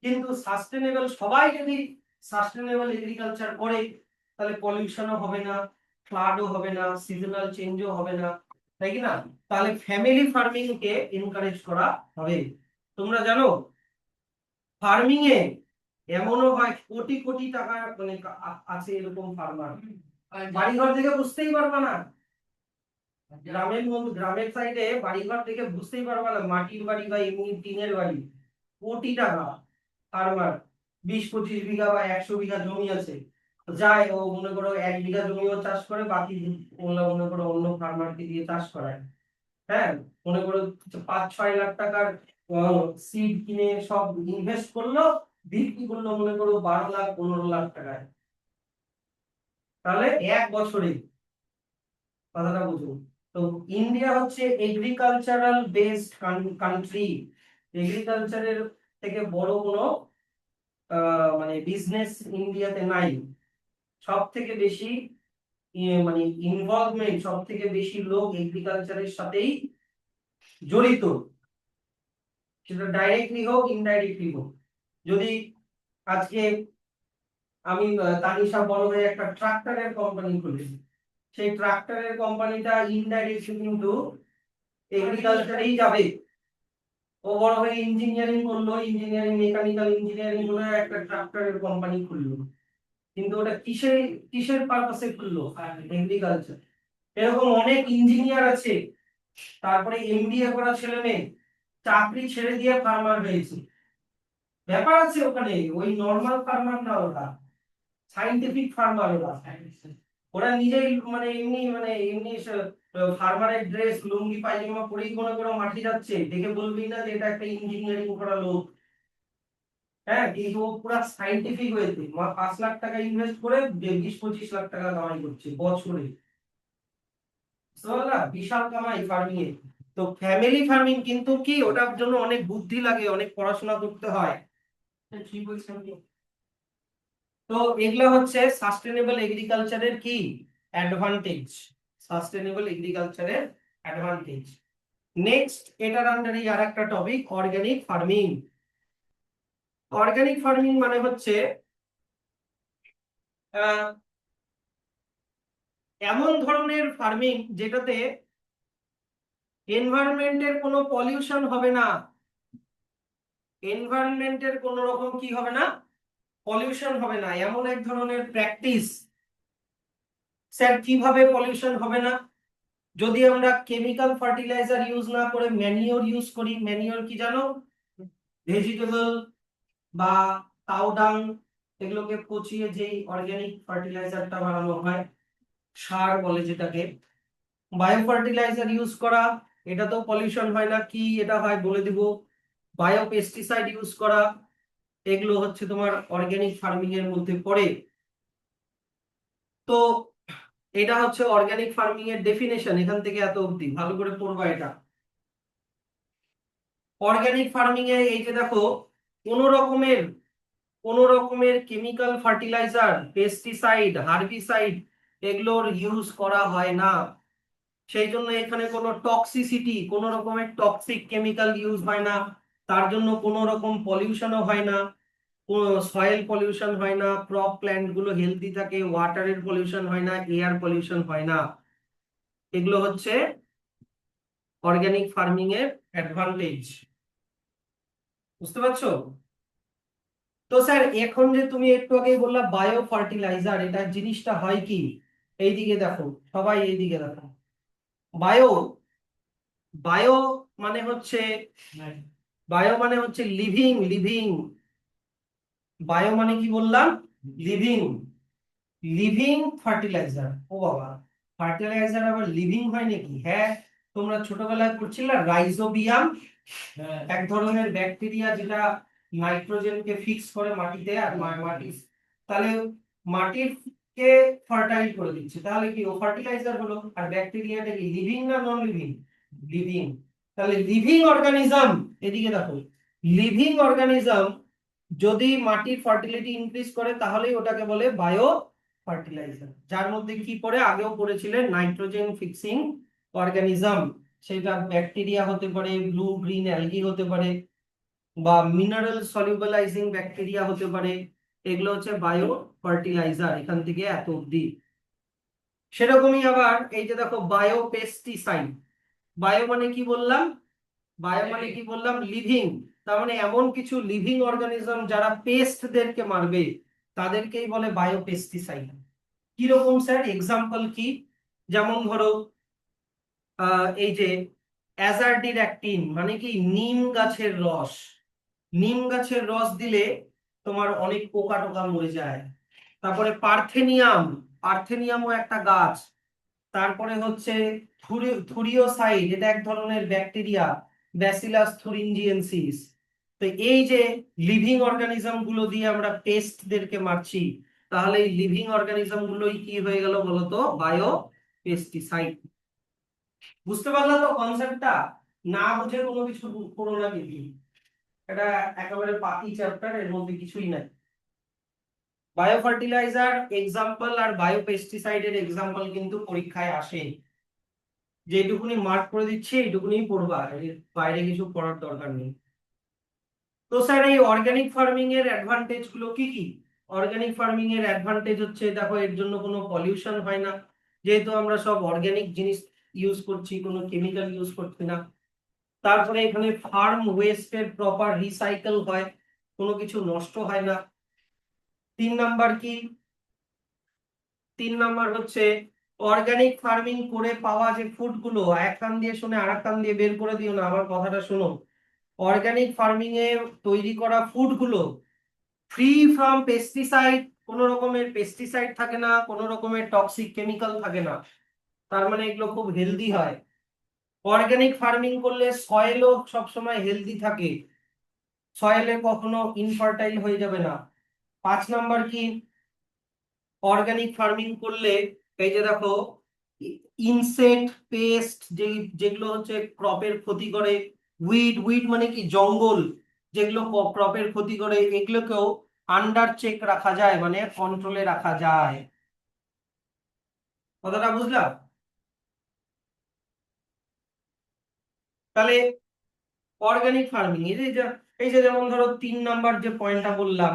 কিন্তু সাস্টেনেবল, সবাই যদি সাস্টেনেবল এগ্রিকালচার করে, তাহলে পলিউশনও হবে না, ফ্লাডও হবে না, সিজনাল চেঞ্জও হবে না, তাই কি না? তাহলে ফ্যামিলি ফার্মিং কে এনকারেজ করা হবে। তোমরা জানো ফার্মিং এ এমনও হয় কোটি কোটি টাকা মানে আছে এরকম ফার্মার, বাড়িঘর দেখে বুঝতেই পারবা না। গ্রামের সাইডে বাড়িঘর দেখে বুঝতেই পারবা না, মাটির বাড়ি বা এমনি টিনের বাড়ি, কোটি টাকা। ফার্মার 20-25 বিঘা বা 100 বিঘা জমি আছে, যায় ও মনে করো 1 বিঘা জমিও চাষ করে, বাকি ওগুলো মনে করো অন্য ফার্মারকে দিয়ে চাষ করায়। হ্যাঁ, মনে করো 5-6 লাখ টাকার সিড কিনে সব ইনভেস্ট করলো, বিক্রি করলো মনে করো 12 লাখ 15 লাখ টাকায়। তাহলে 1 বছরে, কথাটা বুঝুন। তো ইন্ডিয়া হচ্ছে এগ্রিকালচারাল বেসড কান্ট্রি, এগ্রিকালচারের থেকে বড় কোনো মানে বিজনেস ইন্ডিয়াতে নাই। সব থেকে বেশি মানে ইনভলভমেন্ট, সব থেকে বেশি লোক এগ্রিকালচারের সাথেই জড়িত, সেটা ডাইরেক্টলি হোক ইনডাইরেক্টলি হোক। যদি আজকে আমি তানিশা বড় হয়ে একটা ট্রাক্টরের কোম্পানি খুলেছি, সেই ট্রাক্টরের কোম্পানিটা ইনডাইরেক্টলি কিন্তু এগ্রিকালচারেই যাবে। ও বড় হয়ে ইঞ্জিনিয়ারিং করলো, ইঞ্জিনিয়ারিং মেকানিক্যাল ইঞ্জিনিয়ারিং করে একটা ট্রাক্টরের কোম্পানি খুললো, কিন্তু ওটা কিসের কিসের পারপাসে খুললো? এগ্রিকালচার। এরকম অনেক ইঞ্জিনিয়ার আছে, তারপরে এমবিএ করা ছেলে মেয়ে চাকরি ছেড়ে দিয়ে ফার্মার হয়েছে। ব্যাপার আছে ওখানে, ওই নর্মাল ফার্মার না, ওরা সাইন্টিফিক ফার্মার। ওরা ওরা নিজেই মানে এমনি ফার্মারের ড্রেস লুঙ্গি পায়জামা পরেই মনে করো মাঠে যাচ্ছে, দেখে বলবি না যে এটা একটা ইঞ্জিনিয়ারিং করা লোক। হ্যাঁ, কিন্তু ও পুরো সাইন্টিফিক হয়েছে, 5 লাখ টাকা ইনভেস্ট করে 20-25 লাখ টাকা কামাই করছে বছরে। বুঝতে পারলা? বিশাল কামাই ফার্মিং এ। তো ফ্যামিলি ফার্মিং কিন্তু কি, ওটার জন্য অনেক বুদ্ধি লাগে, অনেক পড়াশোনা করতে হয়। কি বলছেন? তো এগুলো হচ্ছে সাস্টেনেবল এগ্রিকালচারের কি অ্যাডভান্টেজ, সাস্টেনেবল এগ্রিকালচারের অ্যাডভান্টেজ। নেক্সট এটার আন্ডারে আর একটা topic, organic farming. Organic farming মানে হচ্ছে এমন ধরনের ফার্মিং যেটাতে এনভায়রনমেন্টের কোনো পলিউশন হবে না, এনভায়রনমেন্টের কোনো রকম কি হবে না, পলিউশন হবে না, এমন এক ধরনের প্র্যাকটিস। স্যার কিভাবে পলিউশন হবে না? যদি আমরা কেমিক্যাল ফার্টিলাইজার ইউজ না করে ম্যানিওর ইউজ করি। ম্যানিওর কি জানো? ভেজিটেবল বা কাউ ডাং, এগুলোকে পচিয়ে যেই অর্গানিক ফার্টিলাইজারটা বানানো হয়, সার বলে যেটাকে। বায়ো ফার্টিলাইজার ইউজ করা, এটাতেও পলিউশন হয় না। কি এটা হয় বলে দিব, বায়ো পেস্টিসাইড ইউজ করা, এগুলো হচ্ছে তোমার অর্গানিক ফার্মিং এর মধ্যে পড়ে। তো এটা হচ্ছে অর্গানিক ফার্মিং এর ডেফিনেশন, এখান থেকে এত অবধি ভালো করে পড়বা এটা। অর্গানিক ফার্মিং এ এই যে দেখো, কোন রকমের কেমিক্যাল ফার্টিলাইজার, পেস্টিসাইড, হার্বিসাইড এগুলোর ইউজ করা হয় না। সেই জন্য এখানে কোনো টক্সিসিটি, কোনো রকমের টক্সিক কেমিক্যাল ইউজ হয় না। তার জন্য কোনো রকম পলিউশনও হয় না, সয়েল পলিউশন হয় না, ক্রপ প্ল্যান্ট গুলো হেলদি থাকে, ওয়াটারের পলিউশন হয় না, এয়ার পলিউশন হয় না। এগুলো হচ্ছে অর্গানিক ফার্মিং এর অ্যাডভান্টেজ। বুঝতে পারছো? তো স্যার এখন যে তুমি একটু আগে বললা বায়ো ফার্টিলাইজার, এটা জিনিসটা হয় কি? এইদিকে দেখো, সবাই এইদিকে দেখো। বায়ো, বায়ো মানে হচ্ছে, বায়ো মানে হচ্ছে লিভিং, লিভিং। বায়ো মানে কি বললাম? Living, living fertiliser. ও বাবা, ফার্টিলাইজার আবার লিভিং হয় নাকি? হ্যাঁ, তোমরা ছোটবেলায় পড়ছিলে রাইজোবিয়াম, এক ধরনের ব্যাকটেরিয়া যেটা নাইট্রোজেনকে ফিক্স করে মাটিতে, আর মাটি তাহলে মাটির কে ফার্টাইল করে দিচ্ছে, তাহলে কি ও ফার্টিলাইজার হলো। আর ব্যাকটেরিয়াটা কি লিভিং না নন লিভিং? লিভিং। তাহলে লিভিং অর্গানিজম, এদিকে দেখো, লিভিং অর্গানিজম যদি মাটির ফার্টিলিটি ইনক্রিজ করে তাহলেই ওটাকে বলে বায়ো ফার্টিলাইজার, যার মধ্যে কি পড়ে, আগেও পড়েছিলেন, নাইট্রোজেন ফিক্সিং অর্গানিজম। সেটা ব্যাকটেরিয়া হতে পারে, ব্লু গ্রিন অ্যালগি হতে পারে, বা মিনারেল সলিউবলাইজিং ব্যাকটেরিয়া হতে পারে। এগুলো হচ্ছে বায়ো ফার্টিলাইজার, এখান থেকে এত অব্দি। সেরকমই আবার এই যে দেখো বায়ো পেস্টিসাইড। বায়ো মানে কি বললাম? বায়ো মানে কি বললাম? লিভিং। তার মানে এমন কিছু লিভিং অর্গানিজম যারা পেস্টদেরকে মারবে তাদেরকেই বলে বায়ো পেস্টিসাইড। কিরকম স্যার, এক্সাম্পল কি? যেমন ধরো এই যে অ্যাজারডিরেকটিন, মানে কি নিম গাছের রস। নিম গাছের রস দিলে তোমার অনেক পোকা টোকা মরে যায়। তারপরে পার্থেনিয়াম, পার্থেনিয়ামও একটা গাছ। তারপরে হচ্ছে থুরিওসাইড, এটা এক ধরনের ব্যাকটেরিয়া, ব্যাসিলাস থুরিনজিয়েন্সিস। তো এই যে লিভিং অর্গানিজম গুলো দিয়ে আমরা পেস্টদেরকে মারছি, তাহলে এই লিভিং অর্গানিজম গুলোই কি হয়ে গেল বলতো? Bio pesticide. বুঝতে পারলা তো কনসেপ্টটা? না বুঝে কোনো কিছু করো না কিন্তু, এটা একেবারে পাতি চ্যাপ্টার, এর মধ্যে কিছুই নাই। বায়ো ফার্টিলাইজার এক্সাম্পল আর বায়ো পেস্টিসাইডের এক্সাম্পল কিন্তু পরীক্ষায় আসে। যেটুকুনি মার্ক করে দিচ্ছি এইটুকুনি পড়বা, এর বাইরে কিছু পড়ার দরকার নেই। তো স্যার এই অর্গানিক ফার্মিং এর অ্যাডভান্টেজ গুলো কি কি? অর্গানিক ফার্মিং এর অ্যাডভান্টেজ হচ্ছে, দেখো এর জন্য কোনো পলিউশন হয় না, যেহেতু আমরা সব অর্গানিক জিনিস ইউজ করছি, কোনো কেমিক্যাল ইউজ করছি না। তারপরে এখানে ফার্ম ওয়েস্টের প্রপার রিসাইকেল হয়, কোনো কিছু নষ্ট হয় না। 3 নাম্বার কি? 3 নাম্বার হচ্ছে অর্গানিক ফার্মিং করে পাওয়া যে ফুড গুলো, এক কান দিয়ে শুনে আর এক কান দিয়ে বের করে দিও না, আমার কথাটা শোনো। অর্গানিক ফার্মিং এ তৈরি করা ফুড গুলো ফ্রি ফ্রম পেস্টিসাইড, কোনো রকমের পেস্টিসাইড থাকে না, কোনো রকমের টক্সিক কেমিক্যাল থাকে না। তার মানে এগুলো খুব হেলদি হয়। অর্গানিক ফার্মিং করলে সয়েলও সবসময় হেলদি থাকে, সয়েলে কখনো ইনফার্টাইল হয়ে যাবে না। 5 নাম্বার কি? অর্গানিক ফার্মিং করলে এই যে দেখো ইনসেক্ট পেস্ট, যেগুলো হচ্ছে ক্রপের ক্ষতি করে, উইড, উইড মানে কি জঙ্গল, যেগুলো ক্রপের ক্ষতি করে, এগুলোকেও আন্ডার চেক রাখা যায়, মানে কন্ট্রোলে রাখা যায়। কথাটা বুঝলাম? তাহলে অর্গানিক ফার্মিং এই যে যেমন ধরো 3 নাম্বার যে পয়েন্টটা বললাম,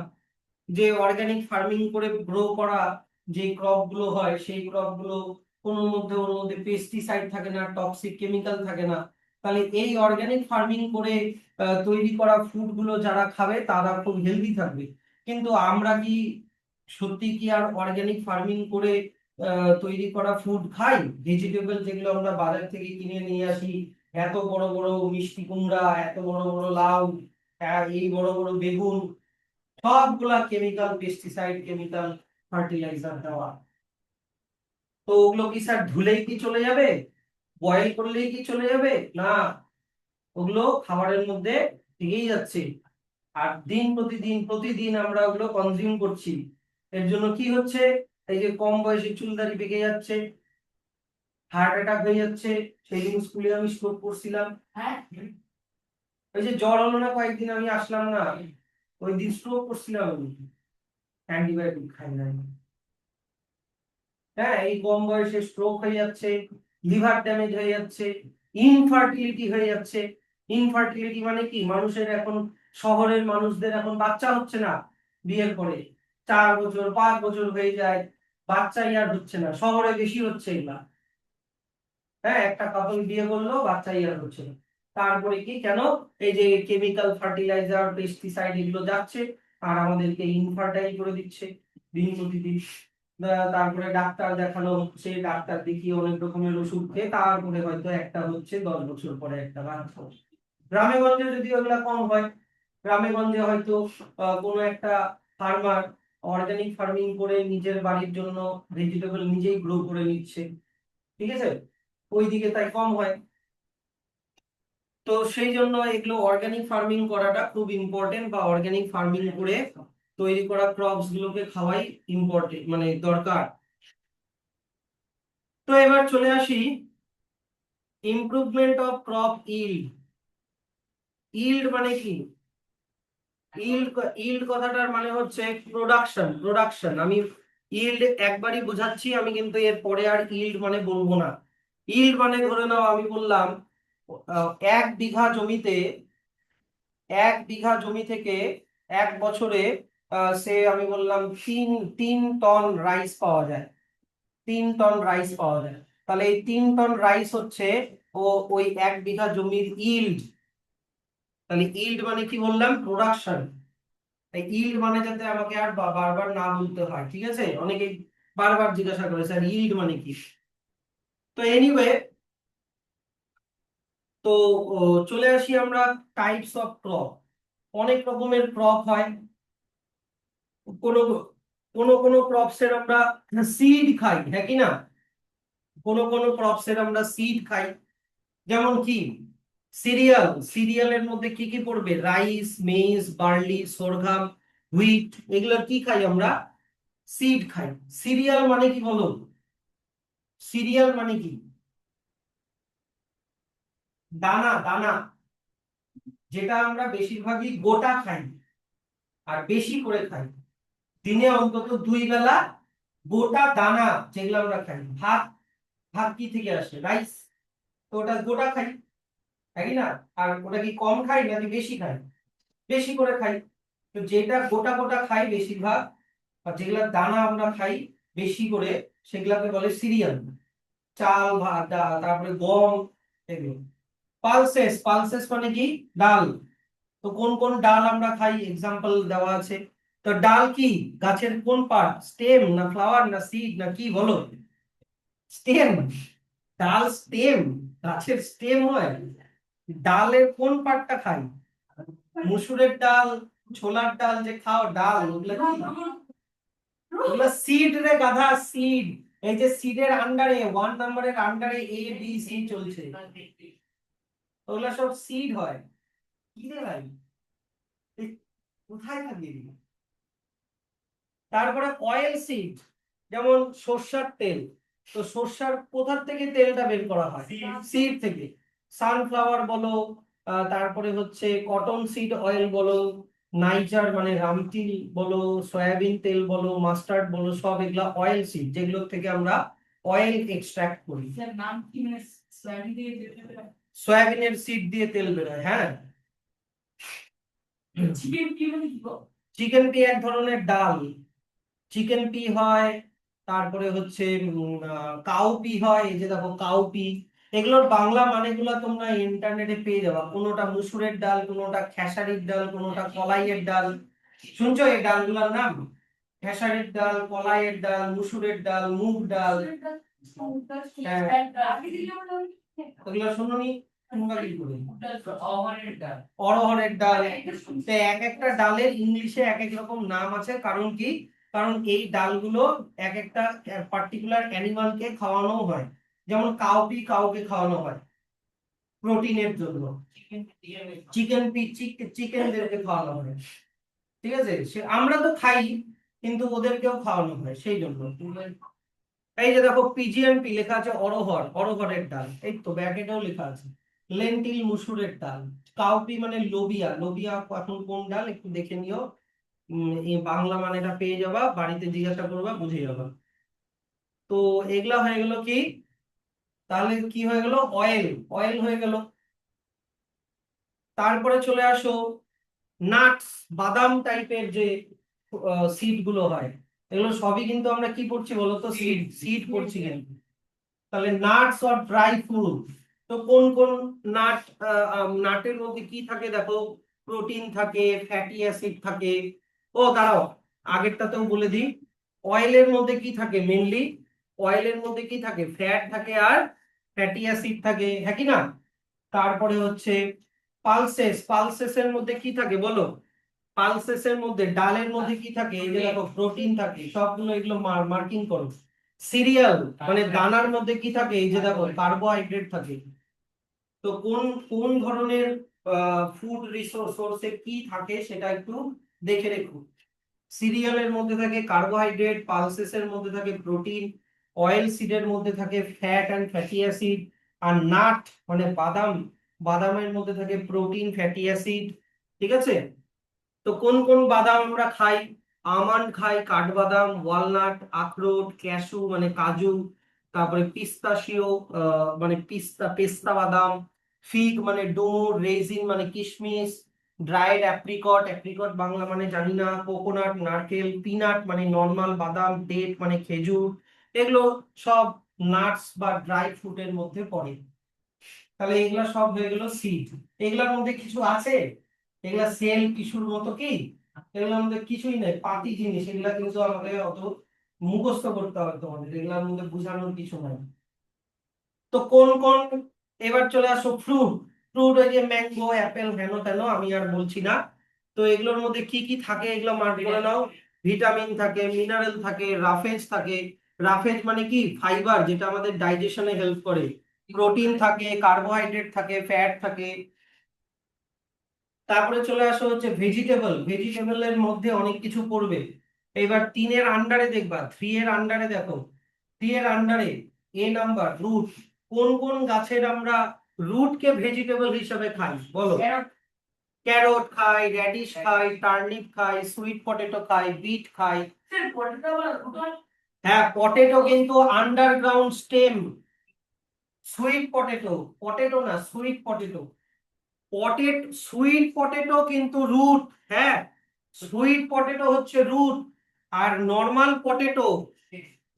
যে অর্গানিক ফার্মিং করে গ্রো করা যে ক্রপ গুলো হয়, সেই ক্রপ গুলো ওর মধ্যে পেস্টিসাইড থাকে না, টক্সিক কেমিক্যাল থাকে না। তাহলে এই অর্গানিক ফার্মিং করে তৈরি করা ফুড গুলো যারা খাবে তারা খুব হেলদি থাকবে। কিন্তু আমরা কি সত্যি কি আর অর্গানিক ফার্মিং করে তৈরি করা ফুড খাই? ভেজিটেবল যেগুলো আমরা বাজার থেকে কিনে নিয়ে আসি, এত বড় বড় মিষ্টি কুমড়া, এত বড় বড় লাউ, এই বড় বড় বেগুন, সবগুলা কেমিক্যাল, পেস্টিসাইড, কেমিক্যাল ফার্টিলাইজার দেওয়া। তো ওগুলো কি স্যার ধুলেই কি চলে যাবে? বয়েল করলেই কি চলে যাবে? না, ওগুলো খাবারের মধ্যে থেকেই যাচ্ছে। আর দিন প্রতিদিন প্রতিদিন আমরা ওগুলো কনজিউম করছি। এর জন্য কি হচ্ছে? এই যে কম বয়সে চুলদাড়ি পেকে যাচ্ছে, হার্ট অ্যাটাক হয়ে যাচ্ছে। সেই দিন স্কুলে আমি স্ট্রোক করছিলাম, ওই যে জ্বর হলো না কয়েকদিন, আমি আসলাম না, ওই দিন স্ট্রোক করছিলাম আমি, অ্যান্টিবায়োটিক খাই নাই। হ্যাঁ, এই কম বয়সে স্ট্রোক হয়ে যাচ্ছে, লিভার ড্যামেজ হয়ে যাচ্ছে, ইনফার্টিলিটি হয়ে যাচ্ছে। ইনফার্টিলিটি মানে কি? মানুষের এখন, শহরের মানুষদের এখন বাচ্চা হচ্ছে না, বিয়ের পরে 4 বছর 5 বছর হয়ে যায়, বাচ্চাই আর হচ্ছে না। শহরে বেশি হচ্ছে এগুলা। হ্যাঁ, একটা কাপল বিয়ে করলো, বাচ্চাই আর হচ্ছে না। তারপরে কি কেন এই যে কেমিক্যাল ফার্টিলাইজার পেস্টিসাইড এগুলো যাচ্ছে আর আমাদেরকে ইনফার্টাইল করে দিচ্ছে দিন প্রতিদিন। তারপরে ডাক্তার দেখানো হচ্ছে, ডাক্তার দেখিয়ে অনেক রকমের ওষুধ খেয়ে তারপরে হয়তো একটা হচ্ছে 10 বছর পরে একটা বাচ্চা। গ্রামে গঞ্জে যদি ওগুলা কম হয়, গ্রামে গঞ্জে হয়তো কোনো একটা ফার্মার অর্গানিক ফার্মিং করে নিজের বাড়ির জন্য ভেজিটেবল নিজেই গ্রো করে নিচ্ছে, ঠিক আছে, ওইদিকে তাই কম হয়। তো সেই জন্য এগুলো অর্গানিক ফার্মিং করাটা খুব ইম্পর্টেন্ট, বা অর্গানিক ফার্মিং করে তৈরি করা ক্রপস গুলোকে খাওয়াই ইম্পর্টেন্ট মানে দরকার। তো এবার চলে আসি improvement of crop yield. Yield মানে কি? ইল্ড ইল্ড কথাটার মানে হচ্ছে প্রোডাকশন। প্রোডাকশন আমি ইল্ড একবারই বোঝাচ্ছি, আমি কিন্তু এর পরে আর ইল্ড মানে বলবো না। ইল্ড মানে ধরে নাও আমি বললাম 1 বিঘা জমিতে, 1 বিঘা জমি থেকে 1 বছরে সে আমি বললাম 3 টন রাইস পাওয়া যায়, 3 টন রাইস পাওয়া যায়। তাহলে এই 3 টন রাইস হচ্ছে ও ওই 1 বিঘা জমির ইল্ড। তাহলে ইল্ড মানে কি বললাম? প্রোডাকশন। তাই ইল্ড মানে যাতে আমাকে আর বারবার না বলতে হয়, ঠিক আছে? অনেকে বারবার জিজ্ঞাসা করে স্যার ইল্ড মানে কি। তো এনিওয়ে, তো চলে আসি আমরা টাইপস অফ ক্রপ। অনেক রকমের ক্রপ হয়। কোন কোন কোন ক্রপসের আমরা সিড খাই, হ্যাঁ কি না? কোন কোন ক্রপসের আমরা সিড খাই, যেমন কি সিরিয়াল। সিরিয়ালের মধ্যে কি কি পড়বে? রাইস, মেইজ, বার্লি, সরগম, হুইট, এগুলোর কি খাই আমরা? সিড খাই। সিরিয়াল মানে কি বলো? সিরিয়াল মানে কি? দানা, দানা, যেটা আমরা বেশিরভাগই গোটা খাই আর বেশি করে খাই। দিনে অন্তত 2 বেলা গোটা দানা যেগুলো আমরা খাই। ভাত, ভাত কি থেকে আসে? রাইস। তো ওটা গোটা খাই, তাই না? আর ওটা কি কম খাই নাকি বেশি খাই? বেশি করে খাই। তো যেটা গোটা গোটা খাই বেশিরভাগ, আর যেগুলা দানা আমরা খাই বেশি করে, সেগুলাকে বলে সিরিয়াল। চাল, ভাত, তারপরে গম, এগুলো। পালসেস, পালসেস মানে কি? ডাল। তো কোন কোন ডাল আমরা খাই এক্সাম্পল দেওয়া আছে। তো ডাল কি গাছের কোন পার্ট? স্টেম না ফ্লাওয়ার না সিড না কি বলো? স্টেম। ডাল স্টেম, গাছের স্টেম হয়। ডালের কোন পার্টটা খাই? মসুরের ডাল, ছোলার ডাল যে খাও ডাল, ওগুলা কি? ওগুলা সিড রে গাধা, সিড। এই যে সিডের আন্ডারে 1 নম্বরের আন্ডারে এ বি সি চলছে, ওগুলা সব সিড হয়। কি রে ভাই, এ কোথায় থাকি? তারপরে অয়েল সিড, যেমন সরষার তেল। তো সরষার কোথা থেকে তেলটা বের করা হয়? সিড থেকে। সানফ্লাওয়ার বলো, তারপরে হচ্ছে কটন সিড অয়েল বলো, নাইজার মানে রামতিল বলো, সয়াবিন তেল বলো, মাস্টার্ড বলো, সব এগুলা অয়েল সিড, যেগুলো থেকে আমরা অয়েল এক্সট্রাক্ট করি। নাম কি? মানে সয়াবিনের সিড দিয়ে তেল বেরোয়, হ্যাঁ। চিকেন পি মানে কি? চিকেন পি এক ধরনের ডাল। চিকেন পি হয়, তারপরে হচ্ছে কাউপি হয়। এই যে দেখো কাউপি, এগুলোর বাংলা মানেগুলো তোমরা ইন্টারনেটে পেয়ে যাবা। কোনোটা মুসুরের ডাল, কোনোটা খেসারির ডাল, কোনোটা কলাইয়ের ডাল। শুনছো এই ডালগুলোর নাম? খেসারির ডাল, কলাইয়ের ডাল, মুসুরের ডাল, মুগ ডাল। হ্যাঁ, ওগুলো শুনোনি? তোমরা কি করে? অড়হরের ডাল। তো এক একটা ডালের ইংলিশে এক এক রকম নাম আছে, কারণ কি? কারণ এই ডালগুলো এক একটা পার্টিকুলার অ্যানিমালকে খাওয়ানো হয়। যেমন কাউপি কাউকে খাওয়ানো হয় প্রোটিনের জন্য, চিকেন পি চিকেনদেরকে খাওয়ানো হয়, ঠিক আছে? সে আমরা তো খাই, কিন্তু ওদেরকেও খাওয়ানো হয় সেই জন্য। এই যে দেখো পিজিএমপি লেখা আছে, অড়হর, অড়হরের ডাল, এই তো ব্যাকেটেও লেখা আছে। লেন্টিল, মুসুরের ডাল। কাউপি মানে লোবিয়া। লোবিয়া এখন কোন ডাল একটু দেখে নিও, এই বাংলা মানেটা পেয়ে যাবা, বাড়িতে জিজ্ঞাসা করবা, বুঝে যাবা। তো এগুলা হয়ে গেল কি? তাহলে কি হয়ে গেল? অয়েল, অয়েল হয়ে গেল। তারপরে চলে আসো নাটস, বাদাম টাইপের যে সিড গুলো হয়, এগুলো সবই কিন্তু আমরা কি করছি বলতো? সিড, সিড করছি কিন্তু। তাহলে নাটস অর ড্রাই ফ্রুট। তো তো কোন কোন নাট, নাটের মধ্যে কি থাকে দেখো, প্রোটিন থাকে, ফ্যাটি অ্যাসিড থাকে। ও দাঁড়াও, আগেরটাতেও বলে দিই, অয়েলের মধ্যে কি থাকে মেনলি, অয়েলের মধ্যে কি থাকে, ফ্যাট থাকে আর ফ্যাটি অ্যাসিড থাকে, হ্যাঁ কি না? তারপরে হচ্ছে পালসেস, পালসেসের মধ্যে কি থাকে বলো, পালসেসের মধ্যে ডালের মধ্যে কি থাকে, এই যে দেখো প্রোটিন থাকে, সবগুলো এগুলো মার্কিং করো। সিরিয়াল মানে দানার মধ্যে কি থাকে, এই যে দেখো কার্বোহাইড্রেট থাকে। তো কোন কোন ধরনের ফুড সোর্সে কি থাকে সেটা একটু দেখে রেখো। সিরিয়ালের মধ্যে থাকে কার্বোহাইড্রেট, পালসেসের মধ্যে থাকে প্রোটিন, অয়েল সিডের মধ্যে থাকে ফ্যাট অ্যান্ড ফ্যাটি অ্যাসিড, আর নাট মানে বাদাম, বাদামের মধ্যে থাকে প্রোটিন, ফ্যাটি অ্যাসিড। ঠিক আছে? তো কোন কোন বাদাম আমরা খাই, আমন্ড খাই, কাঠবাদাম, ওয়ালনাট, আখরোট, ক্যাশু মানে কাজু, তারপরে পিস্তাশিও মানে পেস্তা বাদাম, ফিগ মানে ডুমুর, রেজিন মানে কিশমিশ, ড্রাইড অ্যাপ্রিকট, অ্যাপ্রিকট বাংলা মানে জানি না, কোকোনাট, নারকেল, পিনাট মানে নর্মাল বাদাম, ডেট মানে খেজুর। এগুলো সব নাটস বা ড্রাই ফ্রুটের মধ্যে পড়ে। তাহলে এগুলা সব হয়ে গেল সিড। এগুলার মধ্যে কিছু আছে, এগুলা সেল টিস্যুর মতো কি, এগুলোর মধ্যে কিছুই নেই, পাতি জিনিস, এগুলা কিন্তু আমাদের অত মুখস্থ করতে হবে তোমাদের, এগুলার মধ্যে বোঝানোর কিছু নাই। তো কোন কোন, এবার চলে আসো ফ্রুট। ফ্রুট ওই যে ম্যাঙ্গো, অ্যাপেল, হেন তেন, আমি আর বলছি না। তো এগুলোর মধ্যে কি কি থাকে এগুলো মার্ক করে নাও। ভিটামিন থাকে, মিনারেল থাকে, রাফেজ থাকে। রাফেজ মানে কি, ফাইবার, যেটা আমাদের ডাইজেশনে হেল্প করে। প্রোটিন থাকে, কার্বোহাইড্রেট থাকে, ফ্যাট থাকে। তারপরে চলে আসো হচ্ছে ভেজিটেবল, ভেজিটেবলের মধ্যে অনেক কিছু পড়বে। এবার 3 এর আন্ডারে দেখবা, 3 এর আন্ডারে দেখো, 3 এর আন্ডারে এ নাম্বার রুট। কোন কোন গাছের আমরা রুটকে ভেজিটেবল হিসেবে খাই বলো? ক্যারট খাই, রেডিশ খাই, টার্নিপ খাই, সুইট পটেটো খাই, বিট খাই। হ্যাঁ, পটেটো কিন্তু underground stem. Sweet potato, potato না, সুইট পটেটো। সুইট পটেটো কিন্তু রুট। হ্যাঁ, সুইট পটেটো হচ্ছে রুট। আর নর্মাল পটেটো,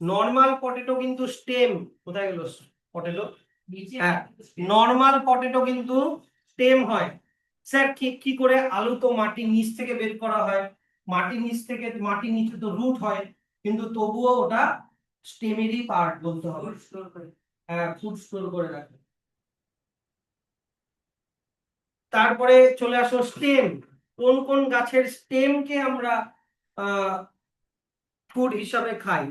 নর্মাল পটেটো কিন্তু স্টেম। কোথায় গেল পটেটো? হ্যাঁ, নর্মাল পটেটো কিন্তু স্টেম হয়। স্যার ঠিক কি করে? আলু তো মাটির নিচ থেকে বের করা হয়, মাটির নিচ থেকে, মাটির নিচে তো রুট হয়, কিন্তু তবুও ওটা স্টেমেরই পার্ট বলতে হবে। হ্যাঁ, ফুড স্টোর করে রাখে। তারপরে চলে আসো স্টেম। কোন কোন গাছের স্টেমকে আমরা ফুড হিসাবে খাই?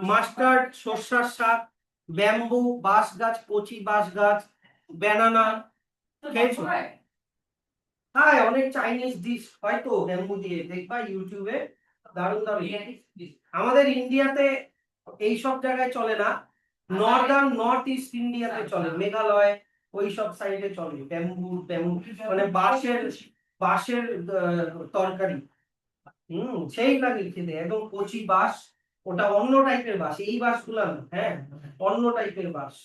মাস্টার্ড, সরষার শাক, ব্যাম্বু, বাঁশ গাছ, কচি বাঁশ গাছ, ব্যানানা। খেয়েছো? হ্যাঁ, অনেক চাইনিজ ডিশ হয়তো ব্যাম্বু দিয়ে, দেখবা ইউটিউবে, দারুণ দারুণ। আমাদের ইন্ডিয়াতে এই সব জায়গায় চলে না, নর্থ ইস্ট ইন্ডিয়াতে চলে, মেঘালয় ওই সব সাইডে চলে ব্যাম্বু, ব্যাম্বু মানে বাঁশের, বাঁশের তরকারি। সেই লাগে খেতে, একদম কচি বাঁশ। ওটা অন্য টাইপের বাঁশ, এই বাঁশগুলা না, হ্যাঁ অন্য টাইপের বাঁশ।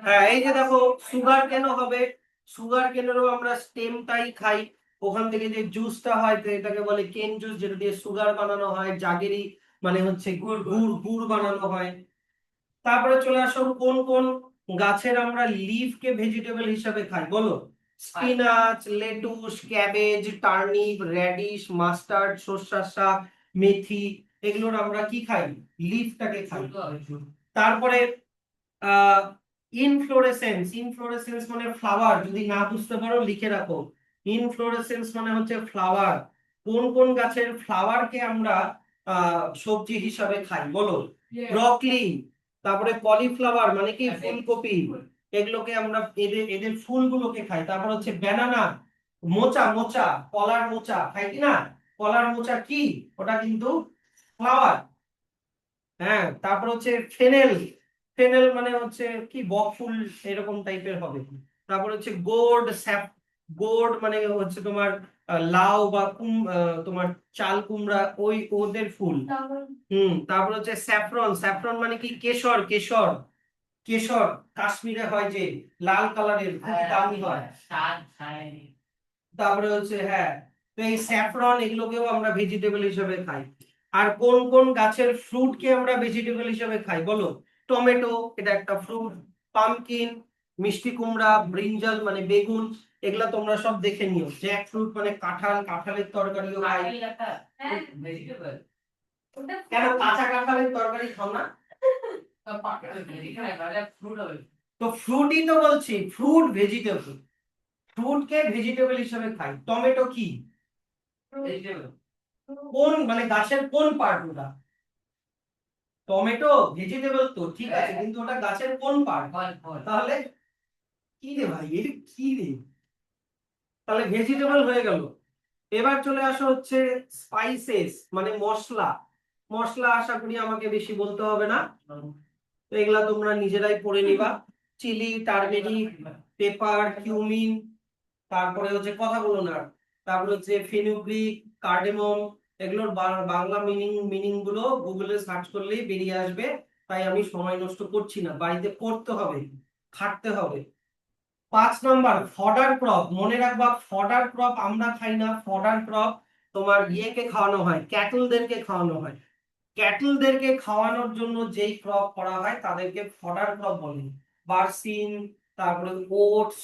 হ্যাঁ, এই যে দেখো, সুগার কেন হবে, সুগার কেনেরও আমরা স্টেমটাই খাই। ওখান থেকে যে জুসটা হয় তো এটাকে বলে কেন জুস, যেটা দিয়ে সুগার বানানো হয়, জাগেরি মানে হচ্ছে গুড়, গুড় গুড় বানানো হয়। তারপরে চলে আসো কোন কোন গাছের আমরা লিফকে ভেজিটেবল হিসাবে খাই বলো? Spinach, lettuce, cabbage, turnip, radish, mustard, সরষার শাক, মেথি, এগুলোর আমরা কি খাই? লিফটাকে খাই। তারপরে ইনফ্লোরেসেন্স, ইনফ্লোরেসেন্স মানে ফ্লাওয়ার, যদি না বুঝতে পারো লিখে রাখো। ইনফ্লোরেসেন্স মানে হচ্ছে ফ্লাওয়ার। কোন কোন গাছের ফ্লাওয়ারকে আমরা সবজি হিসাবে খাই বলো? ব্রকলি, তারপরে কলিফ্লাওয়ার মানে কি ফুলকপি, এগুলোকে আমরা এদের এদের ফুলগুলোকে খাই। তারপর হচ্ছে ব্যানানা, মোচা, মোচা কলার মোচা খাই কি না? কলার মোচা কি, ওটা কিন্তু ফ্লাওয়ার। হ্যাঁ, তারপর হচ্ছে ফেনেল, ফেনেল মানে হচ্ছে কি বকফুল এরকম টাইপের হবে। তারপর হচ্ছে গোর্ড, গোর্ড মানে হচ্ছে তোমার লাউ বা তোমার চাল কুমড়া, ওই ওদের ফুল। তারপর হচ্ছে স্যাফরন, স্যাফরন মানে কি কেশর, কেশর, কেশর কাশ্মীরে হয় যে লাল কালারের, খুব দামি হয়। তারপরে হচ্ছে হ্যাঁ, তো এই স্যাফরন এগুলোকেও আমরা ভেজিটেবল হিসেবে খাই। আর কোন কোন গাছের ফ্রুটকে আমরা ভেজিটেবল হিসেবে খাই বলো? টমেটো, এটা একটা ফ্রুট। পামকিন, মিষ্টি কুমড়া, ব্রিঞ্জাল মানে বেগুন, এগুলা তোমরা সব দেখে নিও। জ্যাকফ্রুট মানে কাঁঠাল, কাঁঠালের তরকারিও খাই। কেন কাঁচা কাঁঠালের তরকারি খাও না? তো ফ্রুটই তো বলছি, ফ্রুট ভেজিটেবল, ফ্রুট কে ভেজিটেবল হিসেবে খাই। টমেটো কি কোন মানে গাছের কোন পার্ট ওটা? টমেটো ভেজিটেবল তো ঠিক আছে, কিন্তু ওটা গাছের কোন পার্ট? তাহলে কি রে ভাই, এটা কি রে? তাহলে ভেজিটেবল হয়ে গেল। এবার চলে আসো হচ্ছে স্পাইসেস মানে মশলা। মশলা আশা করি আমাকে বেশি বলতে হবে না, তো এগুলা তোমরা নিজেরাই পড়ে নিবা। চিলি, টারমেরিক, পেপার, কিউমিন, তারপরে হচ্ছে কথা বলো না, তারপরে হচ্ছে ফেনুগ্রিক, কার্ডামম, এগুলোর বাংলা মিনিং গুলো গুগলে সার্চ করলেই বেরিয়ে আসবে। তাই আমি সময় নষ্ট করছি না, বাড়িতে পড়তে হবে, খাটতে হবে। 5 নম্বর ফডার ক্রপ, মনে রাখবা ফডার ক্রপ আমরা খাই না, ফডার ক্রপ তোমার ইয়েকে খাওয়ানো হয়, ক্যাটলদেরকে খাওয়ানো হয়। ক্যাটলদেরকে খাওয়ানোর জন্য যেই ক্রপ করা হয় তাদেরকে ফডার ক্রপ বলে। বার্সিন, তারপরে ওটস,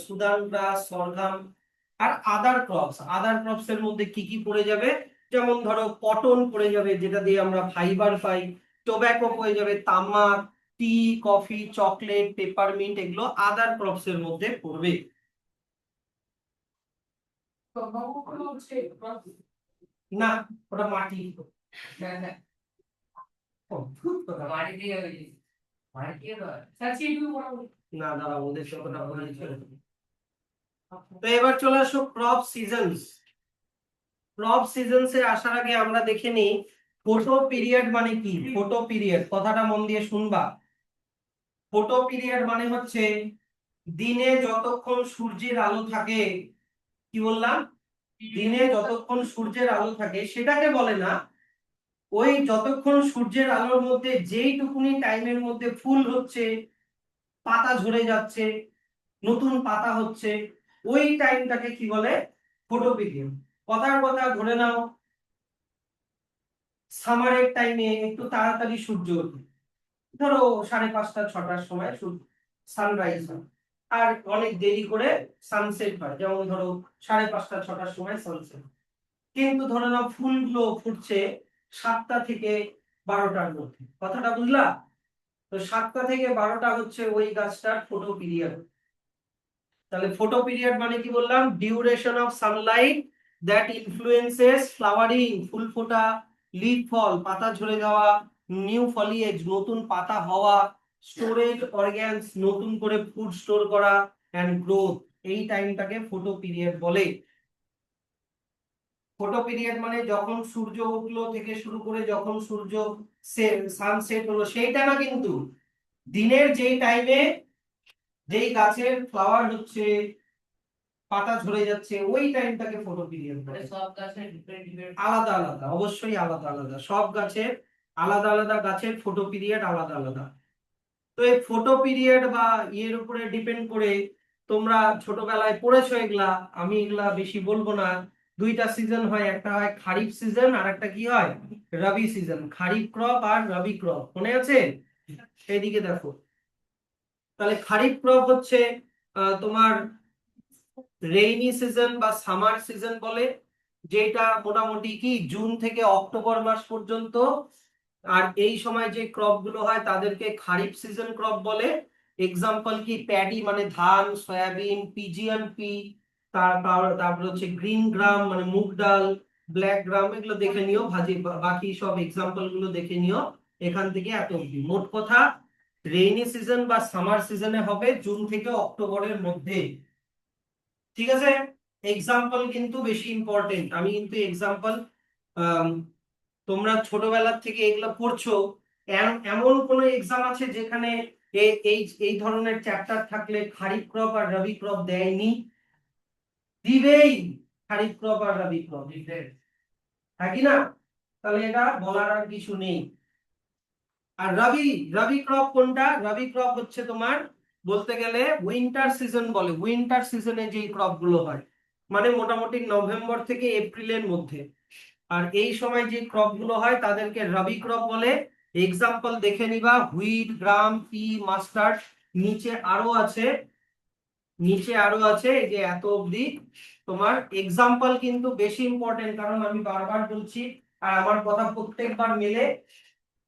সুদান গ্রাস, সরঘাম। আর আদার ক্রপস এর মধ্যে কি কি পড়ে যাবে? যেমন ধরো কটন পড়ে যাবে, যেটা দিয়ে আমরা ফাইবার পাই। টোব্যাকো পড়ে যাবে, তামাক, টি, কফি, চকলেট, পেপারমিন্ট, এগুলো আদার ক্রপস এর মধ্যে পড়বে। না, ওটা মাটি। অদ্ভুত কথা। না দাঁড়া, ওদের সাথে বলে দিচ্ছি। তো এবার চলে আসো ক্রপ সিজনস। ক্রপ সিজনস এ আসার আগে আমরা দেখে নিই ফটো পিরিয়ড মানে কি। ফটো পিরিয়ড কথাটা মন দিয়ে শুনবা। ফটো পিরিয়ড মানে হচ্ছে দিনে যতক্ষণ সূর্যের আলো থাকে, কি বললাম? দিনে যতক্ষণ সূর্যের আলো থাকে সেটাকে বলে না, ওই যতক্ষণ সূর্যের আলোর মধ্যে যেইটুকুনি টাইমের মধ্যে ফুল হচ্ছে, পাতা ঝরে যাচ্ছে, নতুন পাতা হচ্ছে, ওই টাইমটাকে কি বলে? Photo period. কথার কথা ধরে নাও সামারের টাইমে একটু তাড়াতাড়ি সূর্য ওঠে, ধরো 5:30-6টার সময় সানরাইজ হয়, আর অনেক দেরি করে সানসেট হয়, যেমন ধরো 5:30-6টার সময় সানসেট। কিন্তু ধরে নাও ফুলগুলো ফুটছে 7টা থেকে 12টার মধ্যে, কথাটা বুঝলা? তো 7টা থেকে 12টা হচ্ছে ওই গাছটার ফটো পিরিয়ড। তাহলে ফটো পিরিয়ড মানে কি বললাম? Duration of sunlight that influences flowering, ফুল ফোটা, লিফ ফল, পাতা ঝরে যাওয়া, নিউ ফলিয়েজ, নতুন পাতা হওয়া, স্টোরেজ অর্গানস, নতুন করে ফুড স্টোর করা, এন্ড গ্রোথ। এই টাইমটাকে ফটো পিরিয়ড বলে। ফটো পিরিয়ড মানে যখন সূর্য উঠলো থেকে শুরু করে যখন সূর্য সানসেট হলো সেইটা না, কিন্তু দিনের যেই টাইমে যেই গাছের ফ্লাওয়ার হচ্ছে, পাতা ঝরে যাচ্ছে, ওই টাইমটাকে ফটো পিরিয়ড বলে। সব গাছের আলাদা আলাদা, অবশ্যই আলাদা আলাদা, সব গাছের আলাদা আলাদা, গাছের ফটো পিরিয়ড আলাদা আলাদা। তো এই ফটো পিরিয়ড বা ইয়ের উপরে ডিপেন্ড করে তোমরা ছোটবেলায় পড়েছো এগুলা, আমি এগুলা বেশি বলবো না। 2টা সিজন হয়, একটা হয় খারিফ সিজন আর একটা কি হয় রবি সিজন। খারিফ ক্রপ আর রবি ক্রপ মনে আছে? এইদিকে দেখো, তাহলে খারিফ ক্রপ হচ্ছে তোমার রেইনি সিজন বা সামার সিজন বলে, যেটা মোটামুটি কি জুন থেকে অক্টোবর মাস পর্যন্ত। আর এই সময় যে ক্রপ গুলো হয় তাদেরকে খারিফ সিজন ক্রপ বলে। এক্সাম্পল কি প্যাডি মানে ধান, সয়াবিন, পিজিয়ান পি, তারপর হচ্ছে গ্রিন গ্রাম মানে মুগ ডাল, ব্ল্যাক গ্রাম, এগুলো দেখে নিও। বাকি সব এক্সাম্পল গুলো দেখে নিও। এখান থেকে এত অব্দি মোট কথা রেইনি সিজন বা সামার সিজনে হবে জুন থেকে অক্টোবরের মধ্যে। ঠিক আছে? এক্সাম্পল কিন্তু বেশি ইম্পর্টেন্ট। আমি কিন্তু এক্সাম্পল তোমরা ছোটবেলার থেকে এগুলো পড়ছো, এমন কোন এক্সাম আছে যেখানে এই এই ধরনের চ্যাপ্টার থাকলে খারিফ ক্রপ আর রবি ক্রপ দেয়নি? দিবেই, খারিফ ক্রপ আর রবি ক্রপ দিবে, থাকি না? তাহলে এটা বলার আর কিছু নেই। আর রবি রবি ক্রপ কোনটা? রবি ক্রপ হচ্ছে তোমার বলতে গেলে উইন্টার সিজন বলে। উইন্টার সিজনে যে ক্রপ গুলো হয় মানে মোটামুটি নভেম্বর থেকে এপ্রিলের মধ্যে, আর এই সময় যে ক্রপ গুলো হয় তাদেরকে রবি ক্রপ বলে। এক্সাম্পল দেখে নিবা হুইট, গ্রাম, পি, মাস্টার্ড, নিচে আরো আছে, নিচে আরো আছে, এই যে এত অবধি তোমার এক্সাম্পল কিন্তু বেশি ইম্পর্টেন্ট, কারণ আমি বারবার বলছি আর আমার কথা প্রত্যেকবার মেলে,